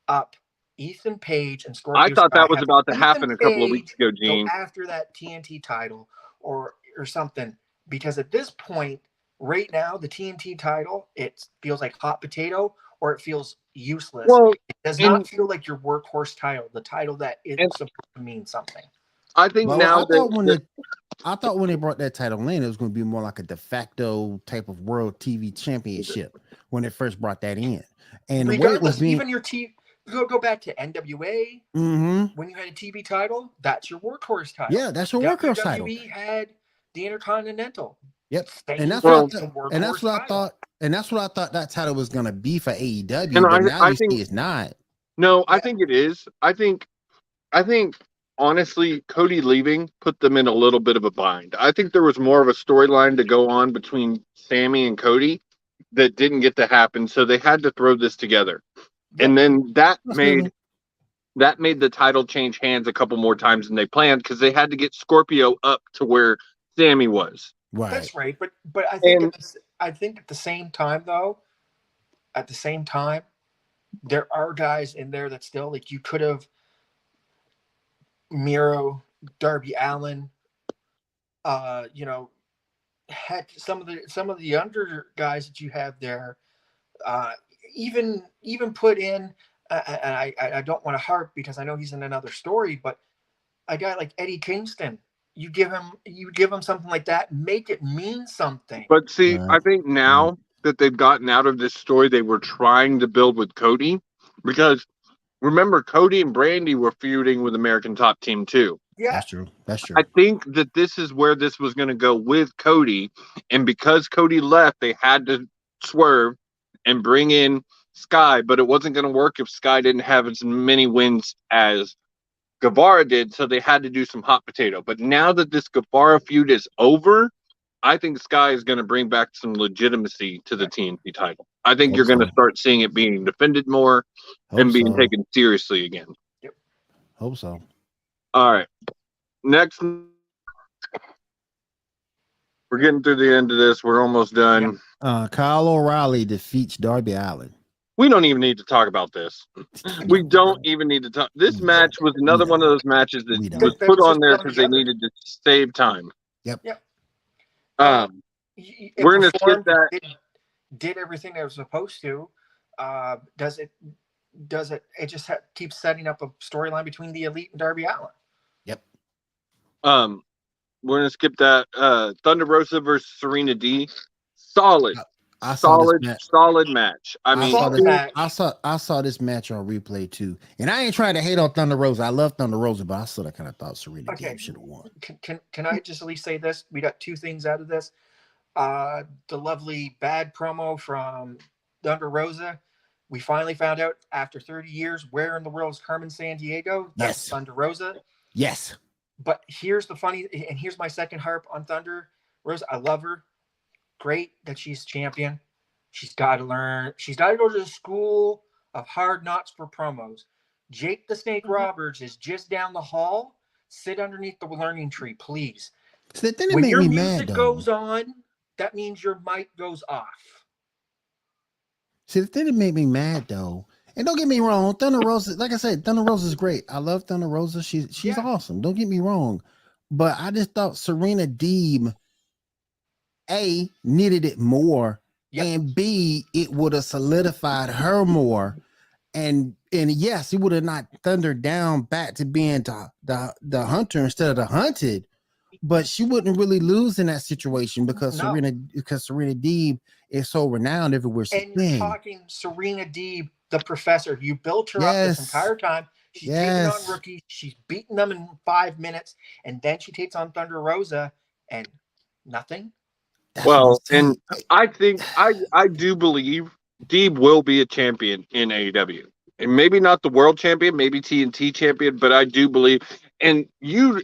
up Ethan Page and Scorpio I thought Sky. that was Have about to Ethan happen a couple of weeks Page ago, go Gene. after that TNT title or something, because at this point, right now, the TNT title, it feels like hot potato or it feels useless. Well, It does and- not feel like your workhorse title, the title that is and- supposed to mean something. I think Well, now I thought when they brought that title in, it was going to be more like a de facto type of world TV championship when they first brought that in. And the way it Regardless, was being, even your go back to NWA Mhm. when you had a TV title, that's your workhorse title. Yeah, that's your workhorse title. WWE had the Intercontinental. Yep, Same and that's thing, what it's a and that's workhorse what I title. thought, and that's what I thought that title was going to be for AEW. And But now I you think- see it's not. No, I Yeah. think it is. I think honestly, Cody leaving put them in a little bit of a bind. I think there was more of a storyline to go on between Sammy and Cody that didn't get to happen, so they had to throw this together. And then that made the title change hands a couple more times than they planned because they had to get Scorpio up to where Sammy was. Right. That's right, but I think And- I think at the same time though, there are guys in there that still like you could have Miro, Darby Allin, heck, some of the under guys that you have there, even put in, and I don't want to harp because I know he's in another story, but a guy like Eddie Kingston, you give him something like that, make it mean something. But see, Right. I think now that they've gotten out of this story they were trying to build with Cody, because remember, Cody and Brandy were feuding with American Top Team too. Yeah, That's true. That's true. I think that this is where this was going to go with Cody. And because Cody left, they had to swerve and bring in Sky, but it wasn't going to work if Sky didn't have as many wins as Guevara did. So they had to do some hot potato. But now that this Guevara feud is over, I think Sky is going to bring back some legitimacy to the TNT title. I think Hope you're going to so. start seeing it being defended more and Hope being so. taken seriously again. Hope so. All right. Next, we're getting through the end of this. We're almost done. Kyle O'Reilly defeats Darby Allin. We don't even need to talk about this. We don't even need to talk. This We match was another We one of don't. those matches that We don't. was That put was on just there put because they together. needed to save time. Yep. It We're gonna skip performed, that. it did everything that it was supposed to. Does it just keeps setting up a storyline between the Elite and Darby Allin. We're gonna skip that. Thunder Rosa versus Serena D. Solid, I saw this match. solid match. I mean, saw Solid this, match. I saw this match on replay too, and I ain't trying to hate on Thunder Rosa. I love Thunder Rosa, but I still kind of thought Serena Okay. should have won. Can I just at least say this? We got two things out of this. The lovely bad promo from Thunder Rosa. We finally found out after 30 years where in the world is Carmen Sandiego. That's Yes. Thunder Rosa. Yes. But here's the funny, and here's my second harp on Thunder Rosa. I love her. Great that she's champion. She's got to learn. She's got to go to the school of hard knocks for promos. Jake the Snake Roberts is just down the hall. Sit underneath the learning tree, please. So then it When made your me music mad though. goes on, that means your mic goes off. See, the thing that made me mad though, and don't get me wrong, Thunder Rosa, like I said, Thunder Rosa is great. I love Thunder Rosa. She's Yeah. awesome. Don't get me wrong, but I just thought Serena Deeb, A, needed it more, Yep. and B, it would have solidified her more. And yes, he would have knocked Thunder down back to being the hunter instead of the hunted. But she wouldn't really lose in that situation because No. Serena Deeb is so renowned everywhere she's And you're been. talking Serena Deeb, the professor. You built her up Yes. this entire time. She's Yes. taking on rookies. She's beating them in 5 minutes. And then she takes on Thunder Rosa and nothing. That's Well, what I'm and saying. I think I do believe Deeb will be a champion in AEW. And maybe not the world champion, maybe TNT champion, but I do believe. And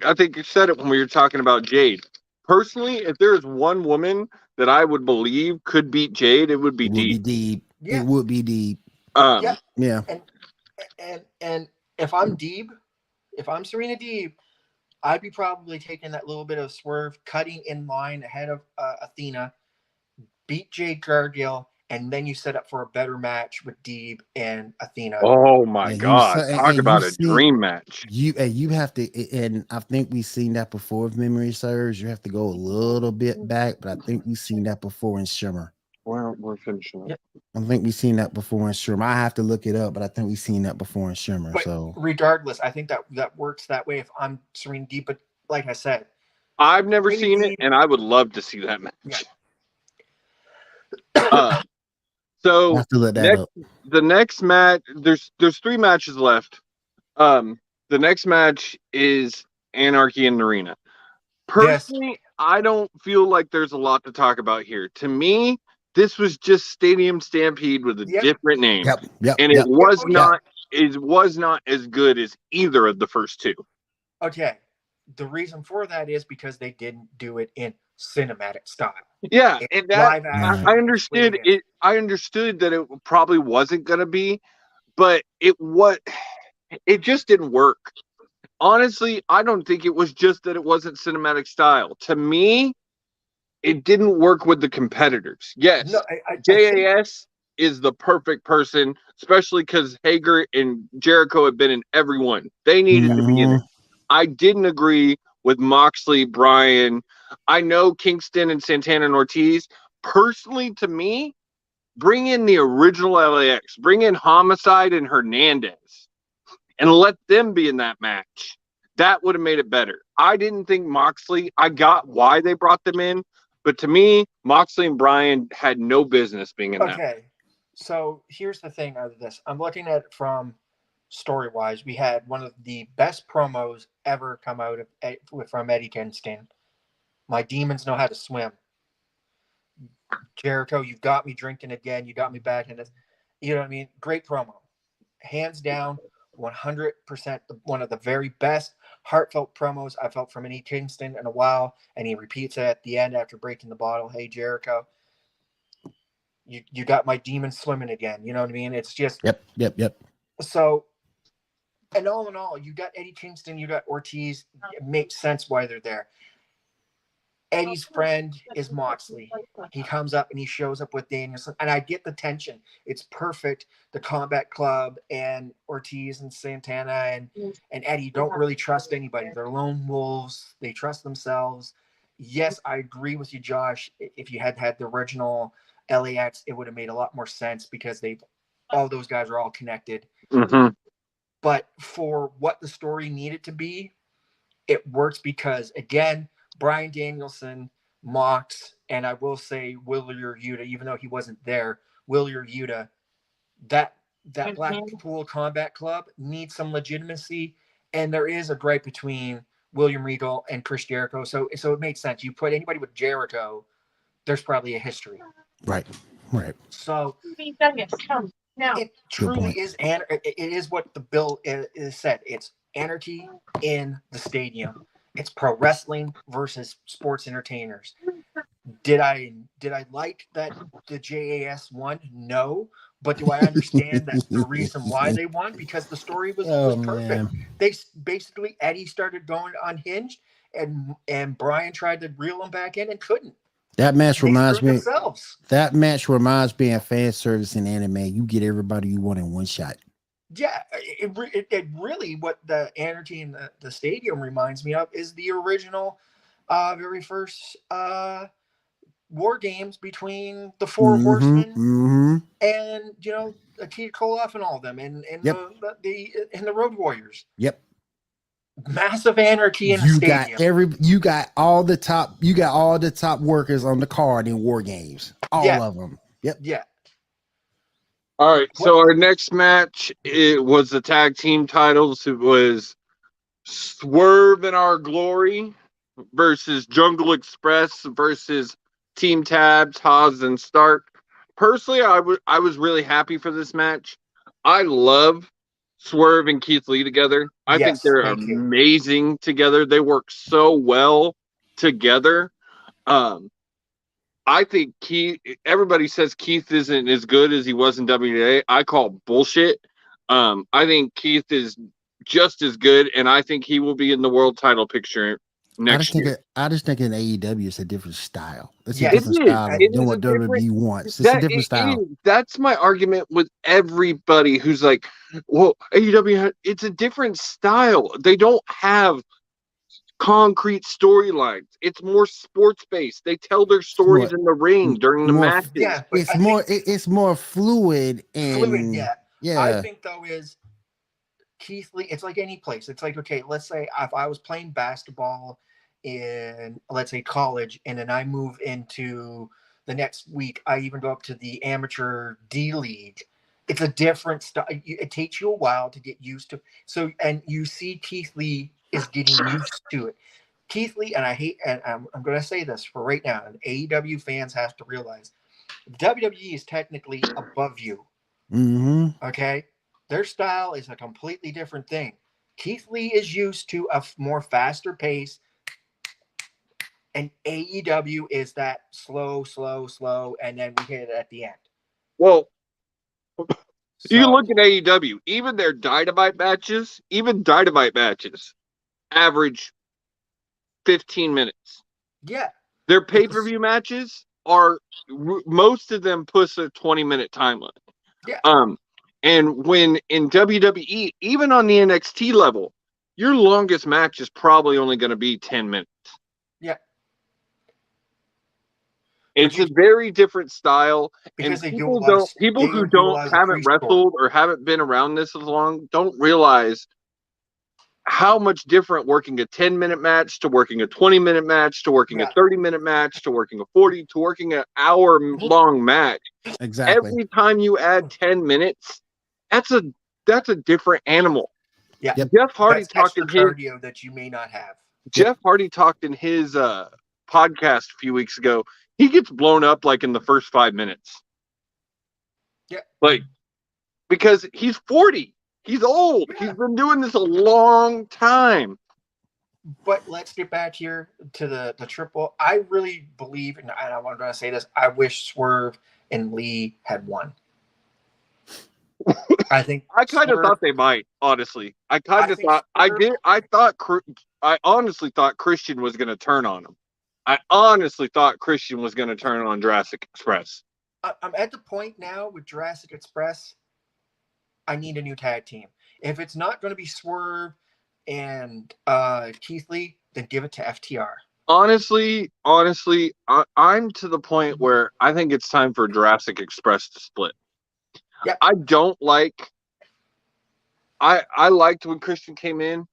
I think you said it when we were talking about Jade. Personally, if there is one woman that I would believe could beat Jade, it would be It would be Deeb. deep. Yeah. It would be deep. Yeah. Yeah. And if I'm Deeb, if I'm Serena Deeb, I'd be probably taking that little bit of swerve, cutting in line ahead of Athena, beat Jade Cargill, and then you set up for a better match with Deeb and Athena. Oh my And God! Talk about a dream match. You have to, and I think we've seen that before. If memory serves, you have to go a little bit back, but I think we've seen that before in Shimmer. We're finishing up. Yep. I think we've seen that before in Shimmer. I have to look it up, but I think we've seen that before in Shimmer. But So regardless, I think that works that way if I'm Serena Deeb. But like I said, I've never Serena seen it, Deeb- and I would love to see that match. Yeah. I So have to look that up. the next match, there's 3 matches left. The next match is Anarchy in the Arena. Personally, I don't feel like there's a lot to talk about here. To me, this was just Stadium Stampede with a different name. Yep. It was not as good as either of the first 2. Okay. The reason for that is because they didn't do it in cinematic style. Yeah, and that Live action. I understood it. I understood that it probably wasn't going to be, but it just didn't work. Honestly, I don't think it was just that it wasn't cinematic style. To me, it didn't work with the competitors. Yes, No, JAS is the perfect person, especially because Hager and Jericho have been in every one. They needed to be in it. I didn't agree with Moxley, Bryan. I know Kingston and Santana and Ortiz. Personally, to me, bring in the original LAX. Bring in Homicide and Hernandez. And let them be in that match. That would have made it better. I didn't think Moxley, I got why they brought them in, but to me, Moxley and Bryan had no business being in that. Okay, so here's the thing out of this. I'm looking at it from story-wise. We had one of the best promos ever come out from Eddie Kingston. My demons know how to swim. Jericho, you've got me drinking again. You got me back in this. You know what I mean? Great promo. Hands down, 100% one of the very best heartfelt promos I felt from Eddie Kingston in a while. And he repeats it at the end after breaking the bottle. Hey, Jericho, you got my demons swimming again. You know what I mean? It's just... Yep. So, and all in all, you got Eddie Kingston, you got Ortiz. It makes sense why they're there. Eddie's friend is Moxley. He comes up and he shows up with Danielson, and I get the tension. It's perfect. The Combat Club and Ortiz and Santana and Eddie don't really trust anybody. They're lone wolves. They trust themselves. Yes, I agree with you, Josh. If you had the original LAX, it would have made a lot more sense because all those guys are all connected. Mm-hmm. But for what the story needed to be, it works because, again, Bryan Danielson, Mox, and I will say Wheeler Yuta, even though he wasn't there, Wheeler Yuta, that Blackpool Combat Club needs some legitimacy, and there is a gripe between William Regal and Chris Jericho, so it makes sense. You put anybody with Jericho, there's probably a history. Right. So it truly is, and it is what the bill is said. It's anarchy in the stadium. It's pro wrestling versus sports entertainers. Did I like that the JAS won? No. But do I understand that the reason why they won? Because the story was perfect. Man. They basically, Eddie started going unhinged, and Bryan tried to reel him back in and couldn't. That match reminds me. That match reminds me of fan service in anime. You get everybody you want in one shot. Yeah, it really, what the anarchy in the stadium reminds me of is the original, very first war games between the Four Horsemen and Akira Koloff and all of them, and the Road Warriors. Yep. Massive anarchy in the stadium. You got all the top workers on the card in war games. All of them. Yep. Yeah. All right, so our next match, it was the tag team titles. It was Swerve in Our Glory versus Jungle Express versus Team Tabs, Haas and Stark. Personally, I was really happy for this match. I love Swerve and Keith Lee together. I think they're amazing together. They work so well together. I think everybody says Keith isn't as good as he was in WWA. I call bullshit. I think Keith is just as good, and I think he will be in the world title picture next year. I just think in AEW it's a different style. It's Yes. a different style It than is what a different. WWE wants. It's a different style. That's my argument with everybody who's like, well, AEW, it's a different style. They don't have concrete storylines. It's more sports based. They tell their stories in the ring during the matches. Yeah, but it's more fluid and fluid. Yeah. yeah. I think though is Keith Lee. It's like any place. It's like, okay, let's say if I was playing basketball in, let's say, college, and then I move into the next week, I even go up to the amateur D League. It's a different style. It takes you a while to get used to. So, and you see Keith Lee is getting used to it. Keith Lee, and I'm going to say this for right now, and AEW fans have to realize WWE is technically above you. Mm-hmm. Okay? Their style is a completely different thing. Keith Lee is used to a more faster pace, and AEW is that slow, and then we hit it at the end. Well, you look at AEW, even their Dynamite matches, average 15 minutes. Yeah. Their pay-per-view matches are, most of them push a 20-minute time limit. Yeah. And when in WWE, even on the NXT level, your longest match is probably only going to be 10 minutes. Yeah. It's a very different style, because and people who haven't wrestled or haven't been around this as long don't realize how much different working a 10-minute match to working a 20-minute match to working a 30-minute match to working a 40 to working an hour-long match. Exactly. Every time you add 10 minutes, that's a different animal. Yeah. Yep. Jeff Hardy talked in his cardio that you may not have. Jeff Hardy talked in his podcast a few weeks ago. He gets blown up like in the first 5 minutes. Yeah. Like, because he's 40. He's old. Yeah. He's been doing this a long time. But let's get back here to the triple. I really believe, and I'm going to say this, I wish Swerve and Lee had won. I think I kind of thought they might, honestly. I honestly thought Christian was going to turn on him. I honestly thought Christian was going to turn on Jurassic Express. I'm at the point now with Jurassic Express, I need a new tag team. If it's not going to be Swerve and Keith Lee, then give it to FTR. Honestly, I'm to the point where I think it's time for Jurassic Express to split. Yep. I liked when Christian came in,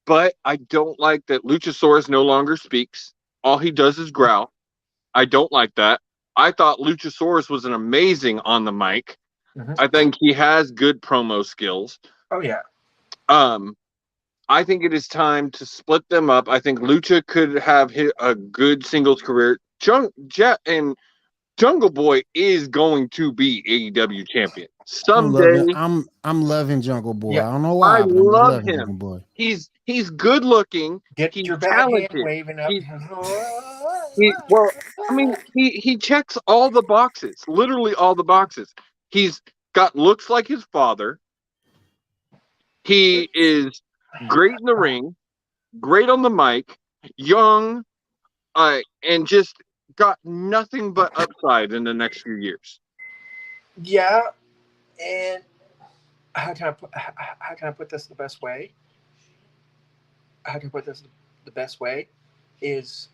but I don't like that Luchasaurus no longer speaks. All he does is growl. I don't like that. I thought Luchasaurus was an amazing on the mic. Mm-hmm. I think he has good promo skills. Oh, yeah. I think it is time to split them up. I think Lucha could have hit a good singles career. And Jungle Boy is going to be AEW champion someday. I'm loving Jungle Boy. Yeah. I don't know why. I love him. Jungle Boy. He's good looking. Get he's your talented. Hand waving up. He checks all the boxes. Literally all the boxes. He's got looks like his father. He is great in the ring, great on the mic, young, and just got nothing but upside in the next few years. Yeah, and how can I put this the best way? How can I put this the best way? Is,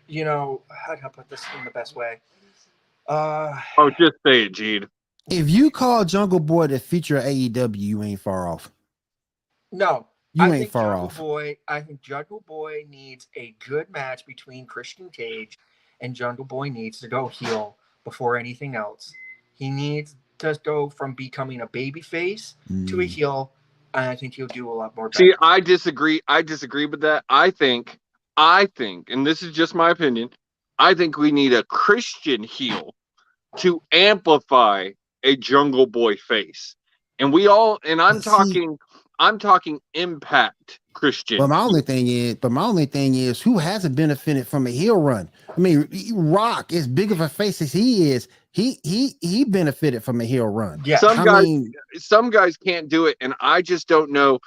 how can I put this in the best way? Just say it, Gene. If you call Jungle Boy the future of AEW, you ain't far off. No. You ain't far off. I think Jungle Boy needs a good match between Christian Cage, and Jungle Boy needs to go heel before anything else. He needs to go from becoming a babyface to a heel, and I think he'll do a lot more better. See, I disagree. I disagree with that. I think, and this is just my opinion, I think we need a Christian heel to amplify a Jungle Boy face. And I'm talking I'm talking Impact Christian. But my only thing is, who hasn't benefited from a heel run? I mean, Rock, as big of a face as he is, he benefited from a heel run. Yeah. Some guys can't do it, and I just don't know.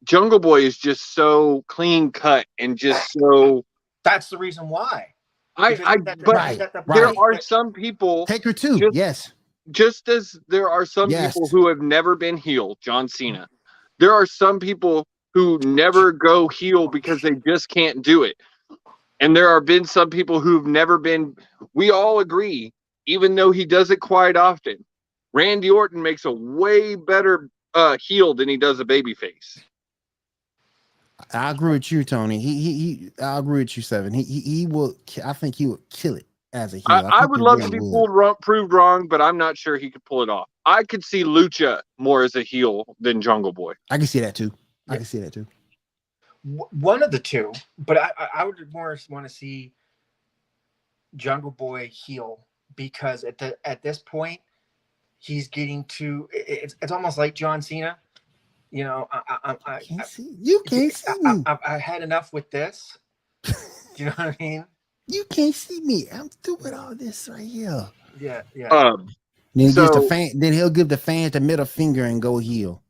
Jungle Boy is just so clean cut and just so. That's the reason why. There are some people. Taker too. Yes. Just as there are some people who have never been heel, John Cena. There are some people who never go heel because they just can't do it. And there have been some people who've never been. We all agree, even though he does it quite often, Randy Orton makes a way better heel than he does a babyface. I agree with you, Tony. I agree with you, Seven. He will. I think he would kill it as a heel. I would love to be proved wrong, but I'm not sure he could pull it off. I could see Lucha more as a heel than Jungle Boy. I can see that too. I can see that too. One of the two, but I would more want to see Jungle Boy heel, because at this point he's getting to it's almost like John Cena. You know, I can't see me. I had enough with this. Do you know what I mean? You can't see me. I'm doing all this right here. Yeah. Then he'll give the fans the middle finger and go heel.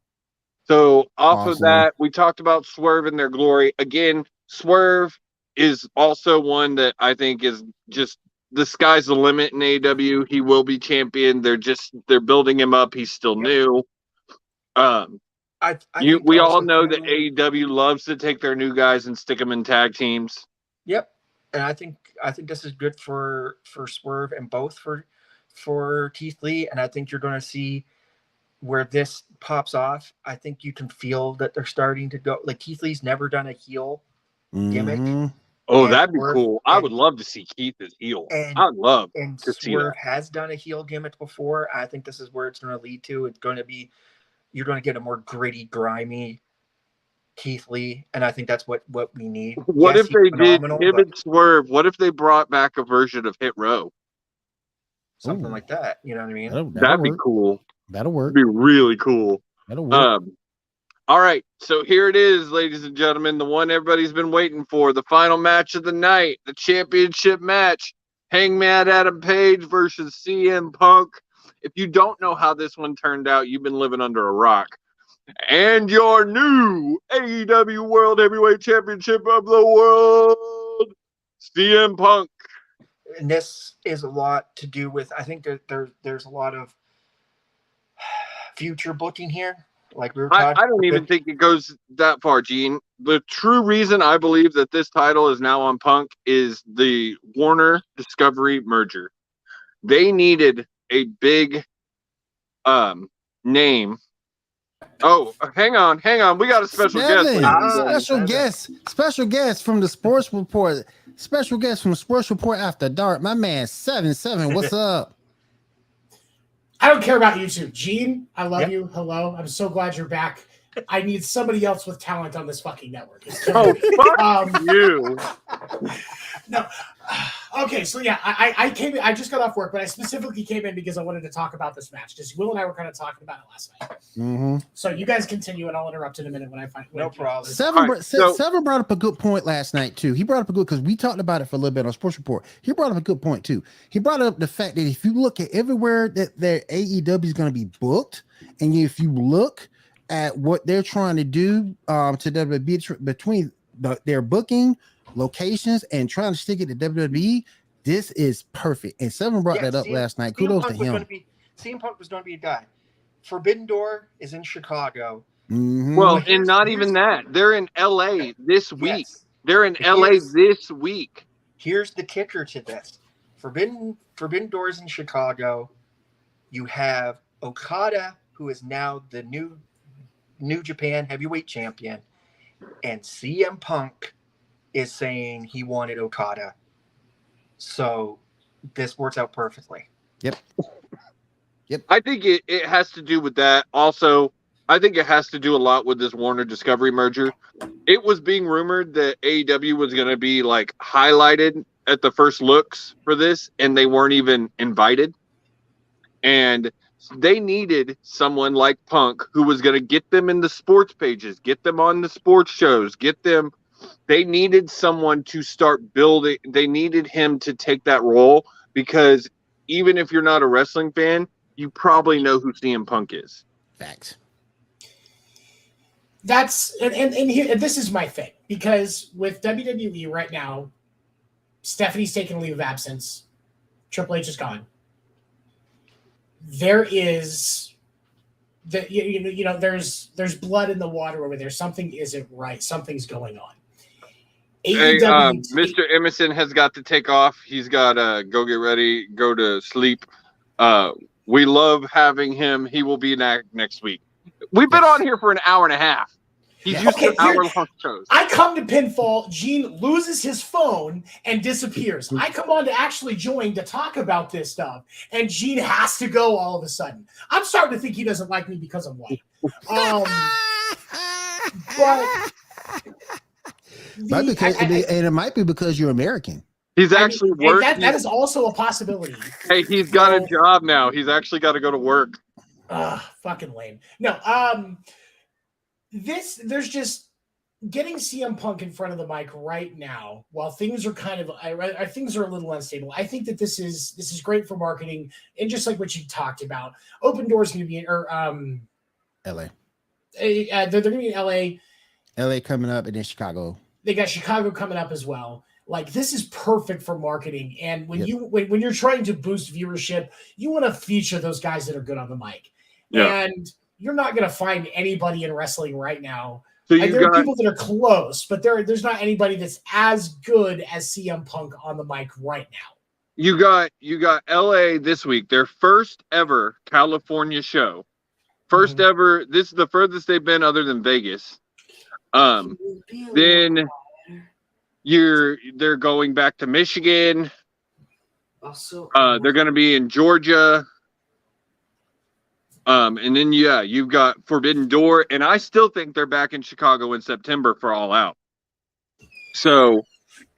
So off of that, we talked about Swerve in their glory. Again, Swerve is also one that I think is just the sky's the limit in AEW. He will be champion. They're building him up. He's still new. We all know that AEW loves to take their new guys and stick them in tag teams. Yep, and I think this is good for Swerve and both for Keith Lee, and I think you're going to see where this pops off. I think you can feel that they're starting to go. Like, Keith Lee's never done a heel gimmick. Oh, that'd be cool. I would love to see Keith as heel. I'd love to see that. Swerve has done a heel gimmick before. I think this is where it's going to lead to. It's going to be, you're going to get a more gritty, grimy Keith Lee, and I think that's what we need. What if they did him and Swerve? What if they brought back a version of Hit Row? Something like that. You know what I mean? That'd be cool. That'll work. It'd be really cool. That'll work. All right, so here it is, ladies and gentlemen, the one everybody's been waiting for, the final match of the night, the championship match, Hangman Adam Page versus CM Punk. If you don't know how this one turned out, you've been living under a rock. And your new AEW World Heavyweight Championship of the world, CM Punk. And this is a lot to do with, I think there's a lot of future booking here. Like we were talking. I don't even think it goes that far, Gene. The true reason I believe that this title is now on Punk is the Warner Discovery merger. They needed a big name. Oh, hang on. We got a special guest. Special guest from the Sports Report. Special guest from Sports Report After Dark. My man, 7-7. What's up? I don't care about you two. Gene, I love you. Hello. I'm so glad you're back. I need somebody else with talent on this fucking network. Fuck you. No. Okay, so yeah, I came in, I just got off work, but I specifically came in because I wanted to talk about this match, because Will and I were kind of talking about it last night. Mm-hmm. So you guys continue, and I'll interrupt in a minute when I find. No problem. Seven brought up a good point last night too. He brought up a good, because we talked about it for a little bit on Sports Report. He brought up a good point too. He brought up the fact that if you look at everywhere that their AEW is going to be booked, and if you look at what they're trying to do to WWE between their booking locations and trying to stick it to WWE, this is perfect. And Seven brought that up last night. Kudos to him. CM Punk was going to be a guy. Forbidden Door is in Chicago. Mm-hmm. Well, and not even that. They're in LA this week. Yes. They're in LA this week. Here's the kicker to this. Forbidden Doors in Chicago. You have Okada, who is now the New Japan Heavyweight Champion, and CM Punk is saying he wanted Okada. So this works out perfectly. Yep. I think it has to do with that. Also, I think it has to do a lot with this Warner Discovery merger. It was being rumored that AEW was going to be like highlighted at the first looks for this, and they weren't even invited. And they needed someone like Punk who was going to get them in the sports pages, get them on the sports shows, get them. They needed someone to start building. They needed him to take that role because even if you're not a wrestling fan, you probably know who CM Punk is. Facts. That's and here, and this is my thing, because with WWE right now, Stephanie's taking a leave of absence. Triple H is gone. There is there's blood in the water over there. Something isn't right. Something's going on. Hey, AEW Mr. Emerson has got to take off. He's got to go get ready, go to sleep. We love having him. He will be next week. We've been on here for an hour and a half. He's used to hour-long shows. I come to Pinfall, Gene loses his phone and disappears. I come on to actually join to talk about this stuff, and Gene has to go all of a sudden. I'm starting to think he doesn't like me because I'm white. And it might be because you're American. He's actually working. That is also a possibility. Hey, he's got a job now. He's actually got to go to work. Fucking lame. No, there's just getting CM Punk in front of the mic right now while things are things are a little unstable. I think that this is great for marketing, and just like what you talked about, Open Doors going to be in LA. They're going to be in LA. LA coming up, and then Chicago. They got Chicago coming up as well. Like, this is perfect for marketing. And when you're trying to boost viewership, you want to feature those guys that are good on the mic. Yeah. And you're not going to find anybody in wrestling right now. So there are people that are close, but there's not anybody that's as good as CM Punk on the mic right now. You got LA this week, their first ever California show. First ever. This is the furthest they've been other than Vegas. Then they're going back to Michigan. They're going to be in Georgia. And then you've got Forbidden Door, and I still think they're back in Chicago in September for All Out. So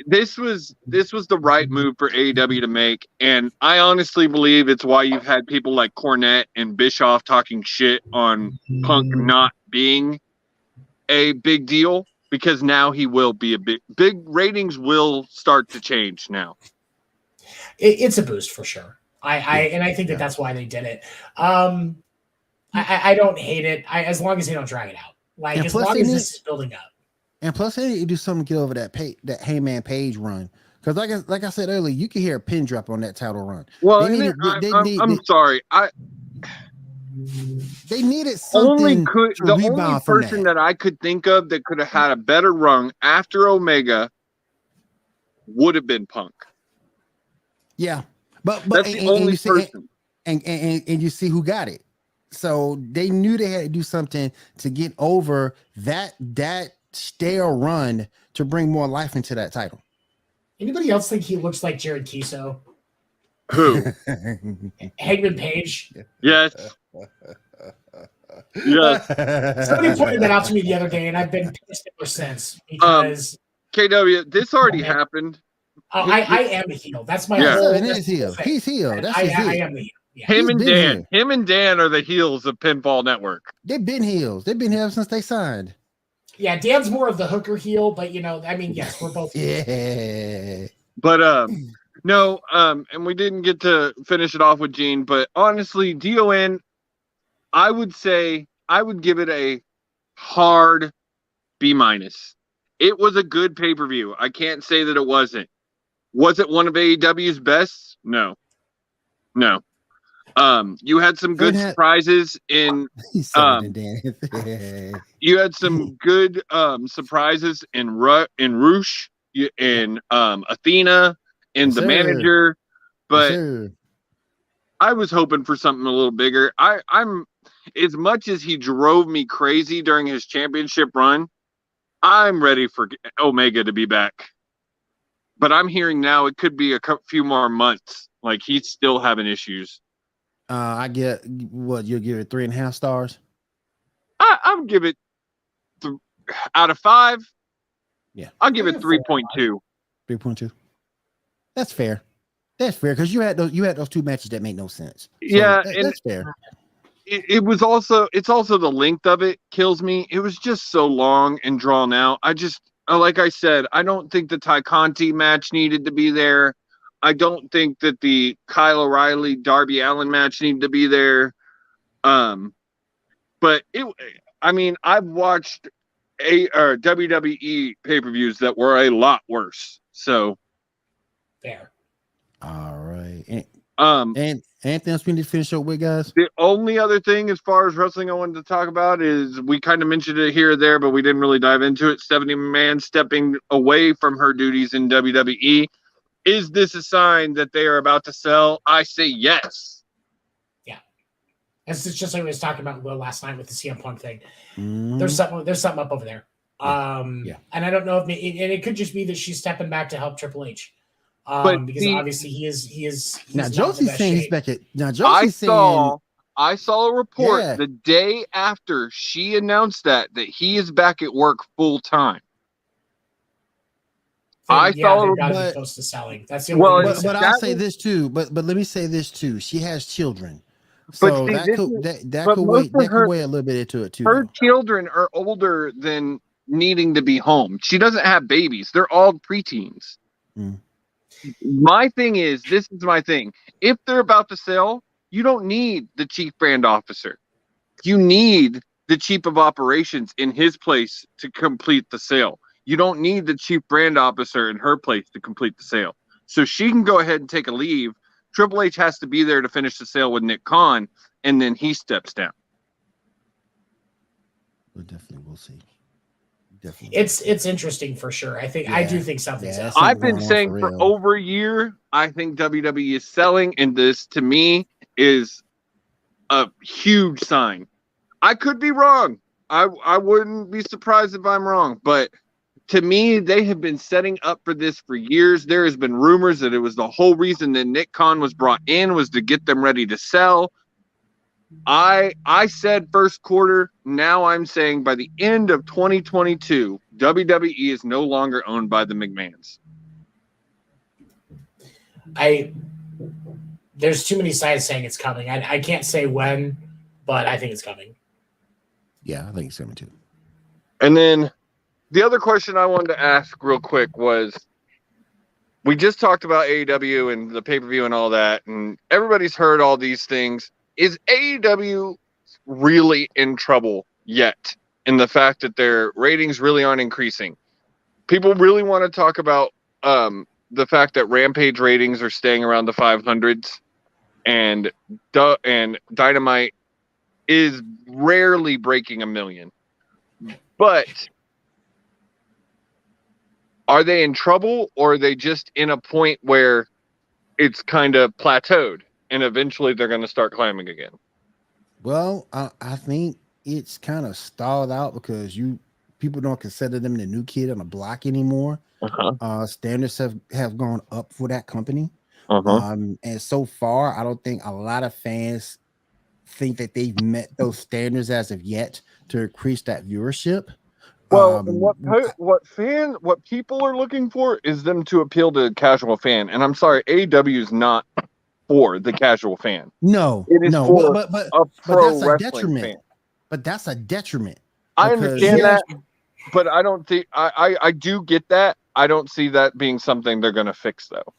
this was the right move for AEW to make, and I honestly believe it's why you've had people like Cornette and Bischoff talking shit on Punk not being a big deal, because now he will be a big ratings will start to change now. It's a boost for sure. I think that's why they did it. I don't hate it. As long as they don't drag it out. Like, as long as this is building up. And plus, they need to do something to get over that Heyman Page run. Because like I said earlier, you can hear a pin drop on that title run. Well, I'm sorry. They needed something. The only person that I could think of that could have had a better run after Omega would have been Punk. Yeah, but that's the only person. And you see who got it. So they knew they had to do something to get over that stale run to bring more life into that title. Anybody else think he looks like Jared Kiso? Who? Hangman Page. Yes. Yes. Somebody pointed that out to me the other day, and I've been pissed ever since. Because KW, this already happened. I am a heel. That's my whole. He's heel. He's heel. That's his heel. I am the heel. Yeah. Him and Dan are the heels of Pinfall Network. They've been heels. They've been heels since they signed. Yeah, Dan's more of the hooker heel, but yes, we're both. Yeah. But no, and we didn't get to finish it off with Gene, but honestly, DON, I would say I would give it a hard B-. It was a good pay-per-view. I can't say that it wasn't. Was it one of AEW's best? No. You had some good surprises in you had some good surprises in Roosh, in Athena, in the manager, but I was hoping for something a little bigger. I'm as much as he drove me crazy during his championship run, I'm ready for Omega to be back. But I'm hearing now it could be a few more months. Like, he's still having issues. I get what you'll give it 3.5 stars. I'll give it out of 5. Yeah, I'll give it 3.2. 3.2. That's fair. That's fair because you had those two matches that make no sense. So Yeah, and that's fair. it's also the length of it kills me. It was just so long and drawn out. Like I said, I don't think the Ty Conti match needed to be there. I don't think that the Kyle O'Reilly Darby Allin match needed to be there. But I've watched WWE pay-per-views that were a lot worse. So Fair. All right. And anything else we need to finish up with, guys? The only other thing as far as wrestling I wanted to talk about is we kind of mentioned it here or there, but we didn't really dive into it. Stephanie McMahon stepping away from her duties in WWE. Is this a sign that they are about to sell? I say yes. Yeah. It's just like we was talking about Will last night with the CM Punk thing. Mm-hmm. There's something up over there. Yeah. And I don't know if and it could just be that she's stepping back to help Triple H. Because obviously he is now Josie's saying he's back at now. I saw a report the day after she announced that he is back at work full time. They've got to be close to selling. That's the only thing. But I'll say this too. But let me say this too. She has children, so that could weigh a little bit into it too. Her children are older than needing to be home. She doesn't have babies. They're all preteens. Mm. My thing is, this is my thing. If they're about to sell, you don't need the chief brand officer. You need the chief of operations in his place to complete the sale. You don't need the chief brand officer in her place to complete the sale. So she can go ahead and take a leave. Triple H has to be there to finish the sale with Nick Khan, and then he steps down. We'll see. Definitely. It's interesting for sure. I do think something's up. I've been saying for over a year, I think WWE is selling, and this to me is a huge sign. I could be wrong. I wouldn't be surprised if I'm wrong, but to me, they have been setting up for this for years. There has been rumors that it was the whole reason that Nick Khan was brought in was to get them ready to sell. I said first quarter. Now I'm saying by the end of 2022, WWE is no longer owned by the McMahons. There's too many sides saying it's coming. I can't say when, but I think it's coming. Yeah, I think it's coming too. And then the other question I wanted to ask real quick was, we just talked about AEW and the pay-per-view and all that, and everybody's heard all these things. Is AEW really in trouble yet in the fact that their ratings really aren't increasing? People really want to talk about the fact that Rampage ratings are staying around the 500s, and Dynamite is rarely breaking 1 million. But are they in trouble, or are they just in a point where it's kind of plateaued and eventually they're going to start climbing again? Well, I think it's kind of stalled out because people don't consider them the new kid on the block anymore. Standards have gone up for that company. And so far, I don't think a lot of fans think that they've met those standards as of yet to increase that viewership. Well, what people are looking for is them to appeal to the casual fan. And I'm sorry, AEW is not for the casual fan. No, it is for but that's a detriment. Fan. But that's a detriment. I understand that, but I don't think I do get that. I don't see that being something they're going to fix, though.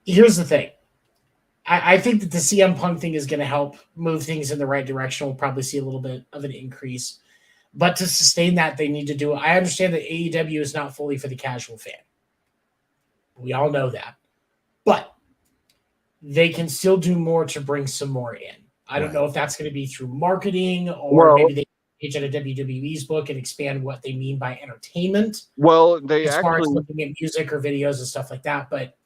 Here's the thing. I think that the CM Punk thing is going to help move things in the right direction. We'll probably see a little bit of an increase. But to sustain that, they need to do it. I understand that AEW is not fully for the casual fan. We all know that. But they can still do more to bring some more in. I don't know if that's going to be through marketing, or maybe they page out of WWE's book and expand what they mean by entertainment. Well, they as far as looking at music or videos and stuff like that. But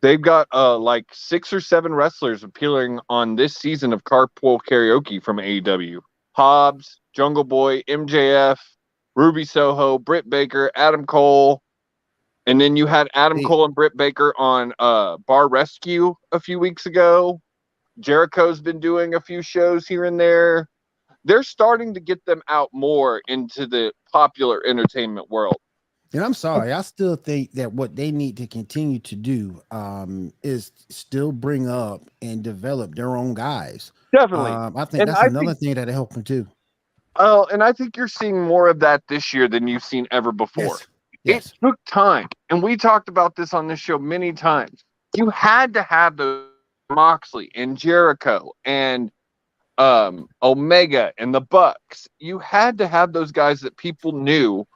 they've got like 6 or 7 wrestlers appearing on this season of Carpool Karaoke from AEW. Hobbs, Jungle Boy, MJF, Ruby Soho, Britt Baker, Adam Cole. And then you had Adam Cole and Britt Baker on Bar Rescue a few weeks ago. Jericho's been doing a few shows here and there. They're starting to get them out more into the popular entertainment world. And I'm sorry, I still think that what they need to continue to do is still bring up and develop their own guys. Definitely. I think And that's I another think, thing that'll help them too. and I think you're seeing more of that this year than you've seen ever before. Yes. It took time, and we talked about this on this show many times. You had to have the Moxley and Jericho and Omega and the Bucks. You had to have those guys that people knew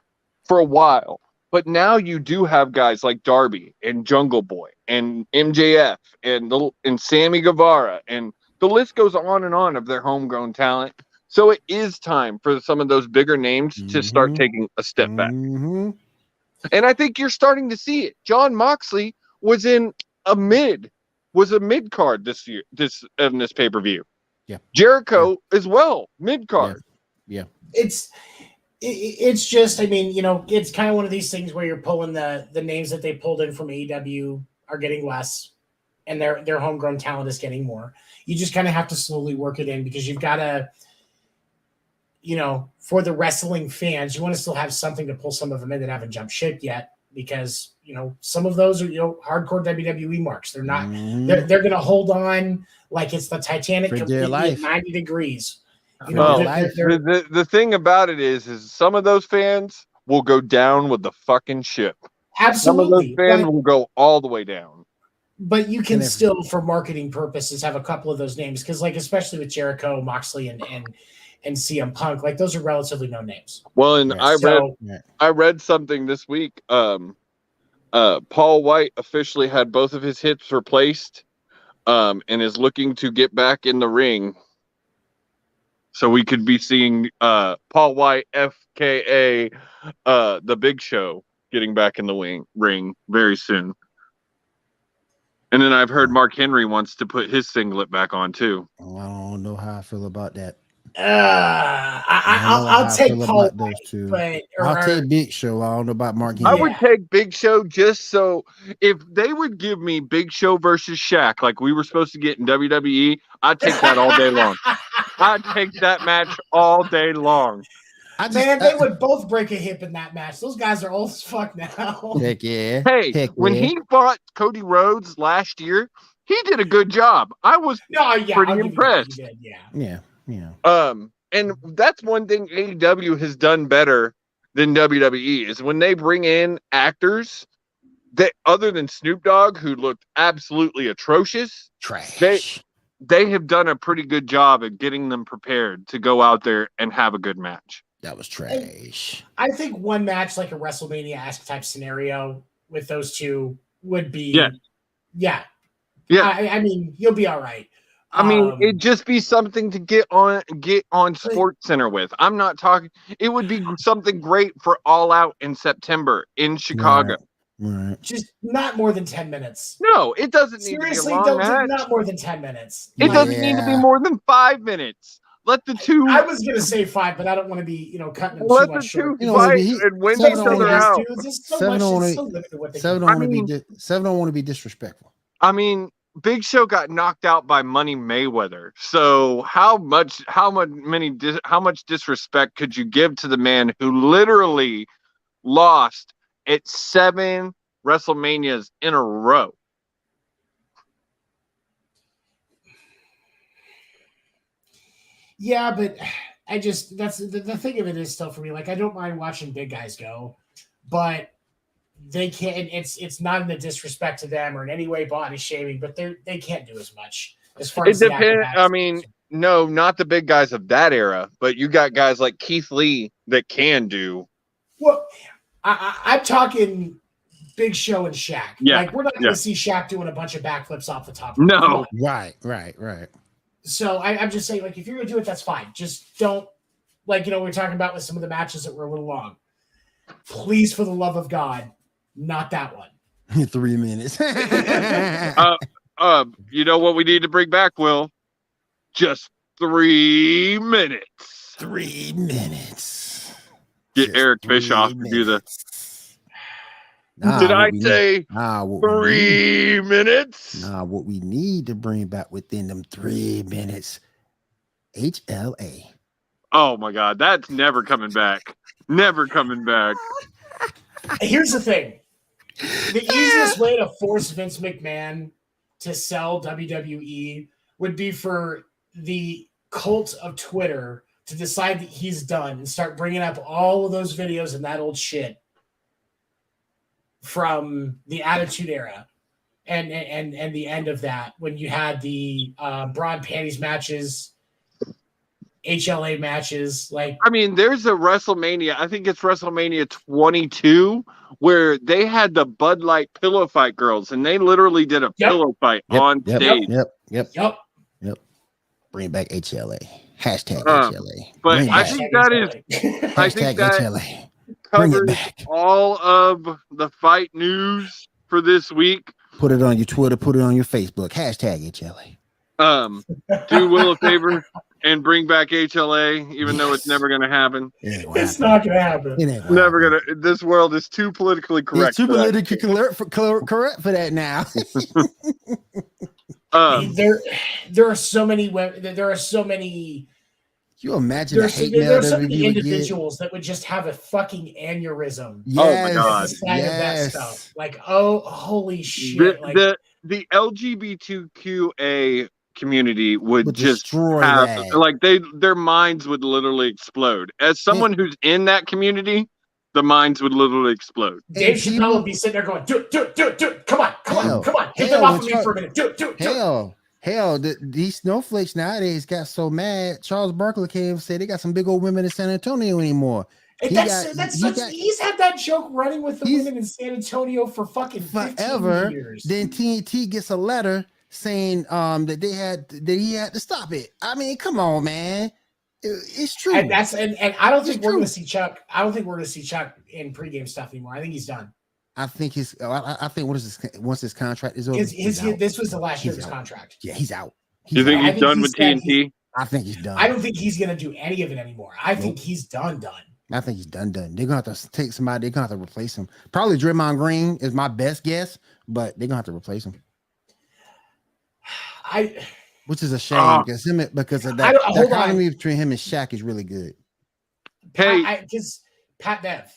for a while. But now you do have guys like Darby and Jungle Boy and MJF and Sammy Guevara, and the list goes on and on of their homegrown talent. So it is time for some of those bigger names to start taking a step back. And I think you're starting to see it. John Moxley was in a mid card this year, this pay-per-view. Yeah. Jericho as well, mid card. Yeah. It's just, I mean, it's kind of one of these things where you're pulling the names that they pulled in from AEW are getting less, and their homegrown talent is getting more. You just kind of have to slowly work it in, because you've got to, for the wrestling fans, you want to still have something to pull some of them in that haven't jumped ship yet, because some of those are hardcore WWE marks. They're not. They're going to hold on like it's the Titanic For completely dear at 90 degrees. The thing about it is some of those fans will go down with the fucking ship. Absolutely. Some of those fans will go all the way down. But you can still, for marketing purposes, have a couple of those names, because, especially with Jericho, Moxley, and CM Punk, those are relatively known names. Well, and I read something this week. Paul White officially had both of his hips replaced, and is looking to get back in the ring. So we could be seeing Paul White, FKA, the Big Show, getting back in the ring very soon. And then I've heard Mark Henry wants to put his singlet back on too. Oh, I don't know how I feel about that. I'll take Paul White, I'll take Big Show. I don't know about Mark Henry. I would take Big Show just so if they would give me Big Show versus Shaq like we were supposed to get in WWE, I'd take that all day long. I'd take that match all day long. They would both break a hip in that match. Those guys are old as fuck now. Heck yeah. Hey, when he fought Cody Rhodes last year, he did a good job. I was pretty impressed. Yeah. And that's one thing AEW has done better than WWE is when they bring in actors that, other than Snoop Dogg, who looked absolutely atrocious, trash. They have done a pretty good job at getting them prepared to go out there and have a good match. That was trash. I think one match, like a WrestleMania-esque type scenario with those two, would be yeah. I mean, you'll be all right. I mean, it'd just be something to get on Sports Center with. I'm not talking. It would be something great for All Out in September in Chicago. Right. Just not more than 10 minutes. No, it doesn't need to be a long match. Not more than 10 minutes. It doesn't need to be more than 5 minutes. Let the two. I was gonna say 5, but I don't want to be, cutting them let too much the two short. fight and win each other out. Seven don't want to be disrespectful. I mean, Big Show got knocked out by Money Mayweather. So how much disrespect could you give to the man who literally lost at 7 WrestleManias in a row? Yeah, but that's the thing of it is still for me. I don't mind watching big guys go, but they can't. It's not in a disrespect to them or in any way body shaming, but they can't do as much as far as it depends. I mean, no, not the big guys of that era, but you got guys like Keith Lee that can do. Well, I'm talking Big Show and Shaq. Yeah, we're not going to see Shaq doing a bunch of backflips off the top. No, right. So I'm just saying, if you're going to do it, that's fine. Just don't, we're talking about with some of the matches that were a little long. Please, for the love of God, not that one. 3 minutes. You know what we need to bring back, Will? Just 3 minutes. 3 minutes. Get Just Eric Bischoff to do the. Did I say 3 minutes? Nah, what we need to bring back within them 3 minutes, HLA. Oh my God, that's never coming back. Never coming back. Here's the thing. The easiest way to force Vince McMahon to sell WWE would be for the cult of Twitter to decide that he's done and start bringing up all of those videos and that old shit from the Attitude Era and the end of that, when you had the broad panties matches, HLA matches. Like, I mean, there's a WrestleMania, I think it's WrestleMania 22, where they had the Bud Light pillow fight girls, and they literally did a pillow fight on stage. Yep. Bring back HLA. Hashtag HLA. But Bring I back. think that is, I think that HLA. covers all of the fight news for this week. Put it on your Twitter. Put it on your Facebook. Hashtag HLA. Do Will a favor and bring back HLA, even though it's never going to happen. It's not going to happen. Never going to. This world is too politically correct. It's too politically correct for that now. There are so many. There are so many. You imagine there are so many individuals that would just have a fucking aneurysm. Yes, oh my god! Of that stuff. Like, oh, holy shit! The LGBTQA community would just destroy have that. Like their minds would literally explode. As someone who's in that community, the minds would literally explode. Dave Chappelle would be sitting there going, do it. Come on. Get them off of me for a minute. Do it. Hell, these snowflakes nowadays got so mad. Charles Barkley came and said they got some big old women in San Antonio anymore. He's had that joke running with the women in San Antonio for fucking forever. Years. Then TNT gets a letter saying that he had to stop it. I mean, come on, man. It's true. And I don't think we're going to see Chuck. I don't think we're going to see Chuck in pregame stuff anymore. I think he's done. I think once his contract is over. This was the last year of his contract. Yeah, he's out. You think he's done with TNT? I think he's done. I don't think he's going to do any of it anymore. I think he's done. I think he's done. They're going to have to take somebody. They're going to have to replace him. Probably Draymond Green is my best guess, but they're going to have to replace him. Which is a shame because of that. The economy between him and Shaq is really good. Because Pat Bev.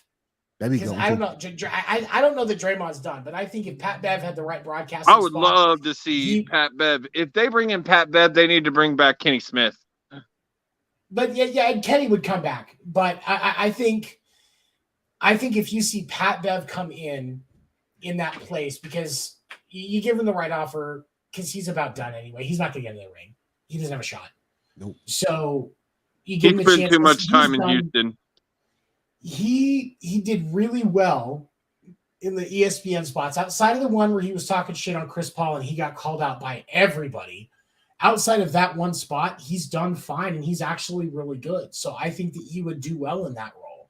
Because I don't know. I don't know that Draymond's done, but I think if Pat Bev had the right broadcasting, I would love to see Pat Bev. If they bring in Pat Bev, they need to bring back Kenny Smith. But yeah, and Kenny would come back. But I think if you see Pat Bev come in that place, because you give him the right offer, because he's about done anyway. He's not going to get in the ring. He doesn't have a shot. Nope. So you give him a chance. He spent too much time in Houston. He did really well in the ESPN spots, outside of the one where he was talking shit on Chris Paul and he got called out by everybody. Outside of that one spot, he's done fine and he's actually really good. So I think that he would do well in that role.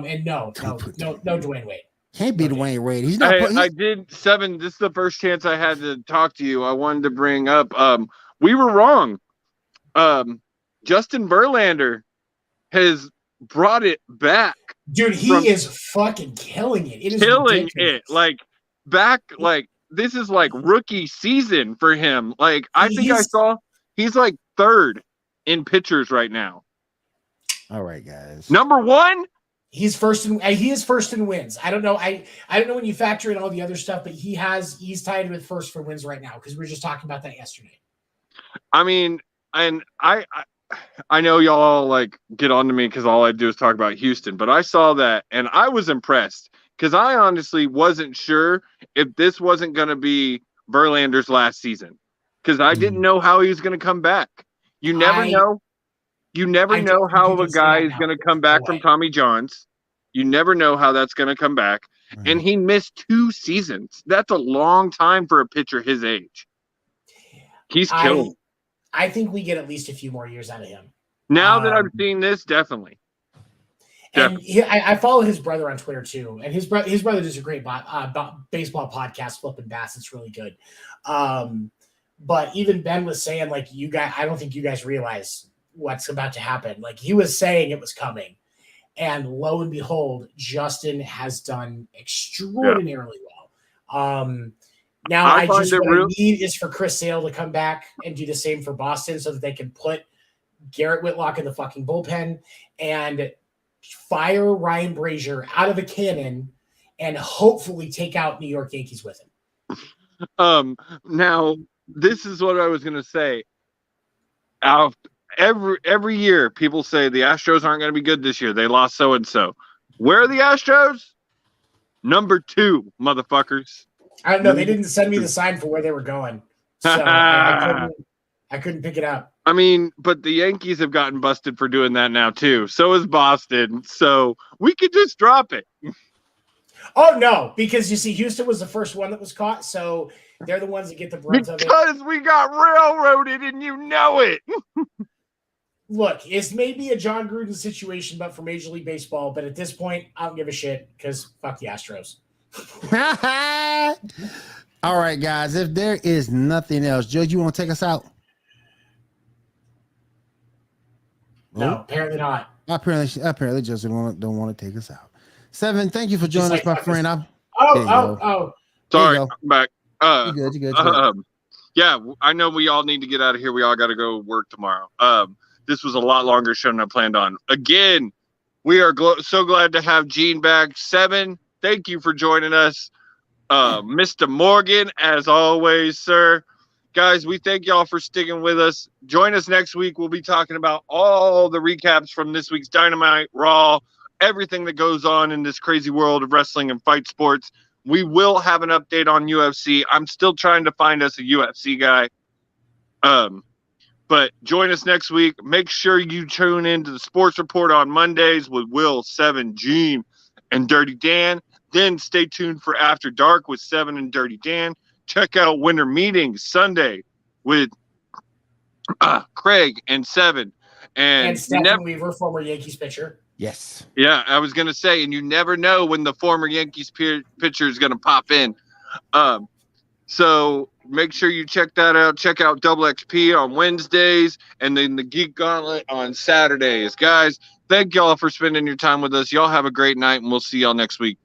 And no Dwayne Wade. Can't be Dwayne Wade. He's not. I did 7. This is the first chance I had to talk to you. I wanted to bring up. We were wrong. Justin Verlander has brought it back. Dude, he is fucking killing it. It is killing ridiculous. it. Like back, like this is like rookie season for him. Like I think I saw he's like 3rd in pitchers right now. All right, guys. Number 1. He is first in wins. I don't know. I don't know when you factor in all the other stuff, but he's tied with first for wins right now because we were just talking about that yesterday. I mean, and I know y'all like get on to me because all I do is talk about Houston, but I saw that and I was impressed because I honestly wasn't sure if this wasn't going to be Verlander's last season because I didn't know how he was going to come back. You never know. You never know how a guy is going to come back from Tommy John's. You never know how that's going to come back. Mm-hmm. And he missed 2 seasons. That's a long time for a pitcher his age. He's killing. I think we get at least a few more years out of him. Now that I've seen this, definitely. And I follow his brother on Twitter too, and his brother does a great baseball podcast, Flipping Bats. It's really good. But even Ben was saying, like, you guys, I don't think you guys realize what's about to happen. Like, he was saying it was coming, and lo and behold, Justin has done extraordinarily well. Now I just what I need is for Chris Sale to come back and do the same for Boston so that they can put Garrett Whitlock in the fucking bullpen and fire Ryan Brazier out of a cannon and hopefully take out New York Yankees with him. Now this is what I was gonna say. Every year, people say the Astros aren't going to be good this year. They lost so and so. Where are the Astros? Number 2, motherfuckers. I don't know. They didn't send me the sign for where they were going, so I couldn't pick it up. I mean, but the Yankees have gotten busted for doing that now too. So is Boston. So we could just drop it. Oh no, because you see, Houston was the first one that was caught, so they're the ones that get the brunt of it. Because we got railroaded, and you know it. Look, it's maybe a John Gruden situation, but for Major League Baseball. But at this point, I don't give a shit because fuck the Astros. All right, guys. If there is nothing else, Judge, you want to take us out? No, apparently not. Apparently, Judge don't want to take us out. 7, thank you for joining us, my friend. Sorry, I'm back. You good. Yeah, I know we all need to get out of here. We all got to go work tomorrow. This was a lot longer show than I planned on. Again, we are so glad to have Gene back. 7, thank you for joining us. Mr. Morgan, as always, sir. Guys, we thank y'all for sticking with us. Join us next week. We'll be talking about all the recaps from this week's Dynamite, Raw, everything that goes on in this crazy world of wrestling and fight sports. We will have an update on UFC. I'm still trying to find us a UFC guy. But join us next week. Make sure you tune into the Sports Report on Mondays with Will, 7, Gene, and Dirty Dan. Then stay tuned for After Dark with 7 and Dirty Dan. Check out Winter Meetings Sunday with Craig and 7. And Stephen Weaver, former Yankees pitcher. Yes. Yeah, I was going to say, and you never know when the former Yankees pitcher is going to pop in. So make sure you check that out. Check out Double XP on Wednesdays and then the Geek Gauntlet on Saturdays. Guys, thank y'all for spending your time with us. Y'all have a great night, and we'll see y'all next week.